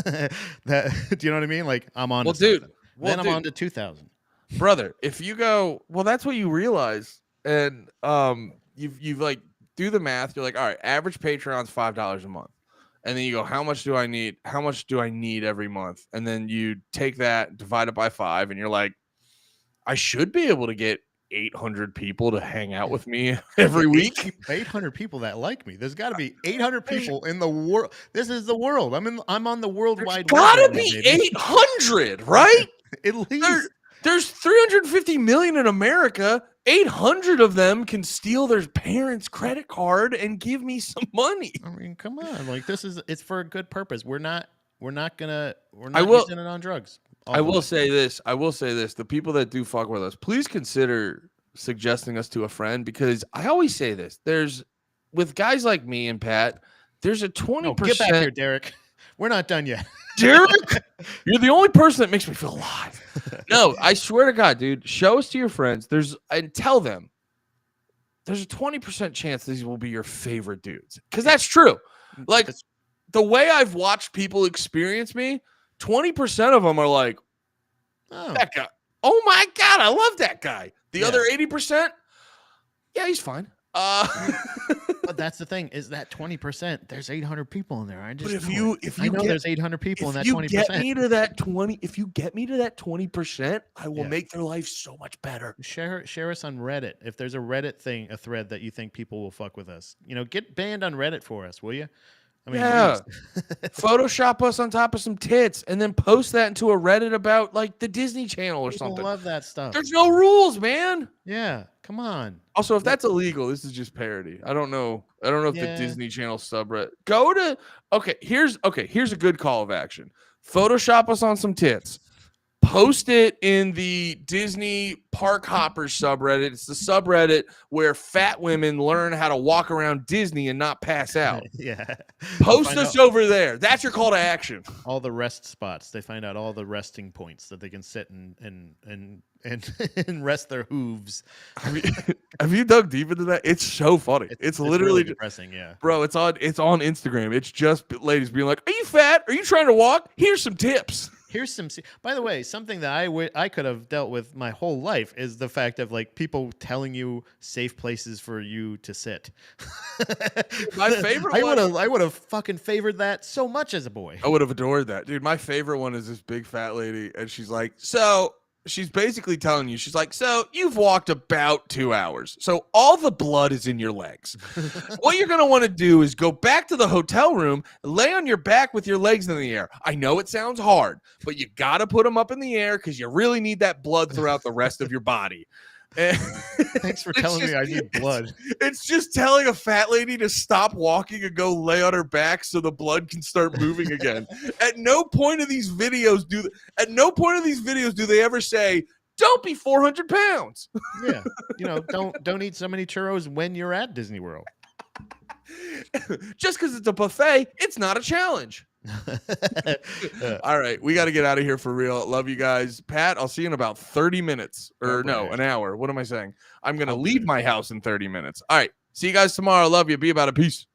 that do you know what I mean? Like I'm on. Well, dude. Then I'm on to 2,000. Brother. If you go, well, that's what you realize, and you've like do the math. You're like, all right, average Patreon's $5 a month. And then you go, how much do I need? How much do I need every month? And then you take that, divide it by 5, and you're like, I should be able to get 800 people to hang out with me every week. 800 people that like me. There's got to be 800 people in the world. This is the world. I'm on the worldwide. Gotta be 800, right? At least. There's 350 million in America. 800 of them can steal their parents' credit card and give me some money. I mean, come on. Like it's for a good purpose. We're not using it on drugs. I will say this. The people that do fuck with us, please consider suggesting us to a friend, because I always say this. With guys like me and Pat, there's a 20%. Get back here, Derek. We're not done yet. Derek, you're the only person that makes me feel alive. No, I swear to God, dude, show us to your friends. And tell them there's a 20% chance these will be your favorite dudes. Because that's true. Like the way I've watched people experience me, 20% of them are like, that guy. Oh my God, I love that guy. The other 80%, yeah, he's fine. But that's the thing, is that 20%. There's 800 people in there. There's 800 people in that 20%. If you get me to that 20%, I will make their life so much better. Share us on Reddit. If there's a Reddit a thread that you think people will fuck with us, get banned on Reddit for us, will you? I mean, Photoshop us on top of some tits and then post that into a Reddit about like the Disney Channel or something. People love that stuff. There's no rules, man. Yeah, come on. Also, if that's illegal, this is just parody. I don't know if the Disney Channel subreddit. Here's a good call of action. Photoshop us on some tits. Post it in the Disney Park Hoppers subreddit. It's the subreddit where fat women learn how to walk around Disney and not pass out. Yeah. Post us over there. That's your call to action. All the rest spots. They find out all the resting points that they can sit and rest their hooves. Have you dug deep into that? It's so funny. It's literally really depressing, yeah. Bro, it's on Instagram. It's just ladies being like, "Are you fat? Are you trying to walk? Here's some tips." By the way, something that I could have dealt with my whole life is the fact of like people telling you safe places for you to sit. My favorite one. I would have fucking favored that so much as a boy. I would have adored that. Dude, my favorite one is this big fat lady, and she's like, so she's basically telling you, she's like, so you've walked about 2 hours. So all the blood is in your legs. What you're going to want to do is go back to the hotel room, lay on your back with your legs in the air. I know it sounds hard, but you got to put them up in the air because you really need that blood throughout the rest of your body. Thanks for telling me I need blood. It's just telling a fat lady to stop walking and go lay on her back so the blood can start moving again. At no point of these videos do they ever say, "Don't be 400 pounds." Yeah, don't eat so many churros when you're at Disney World. Just because it's a buffet, it's not a challenge. All right, we got to get out of here for real. Love you guys. Pat, I'll see you in about 30 minutes an hour. What am I saying? I'm going to leave my house in 30 minutes. All right, see you guys tomorrow. Love you. Be about it. Peace.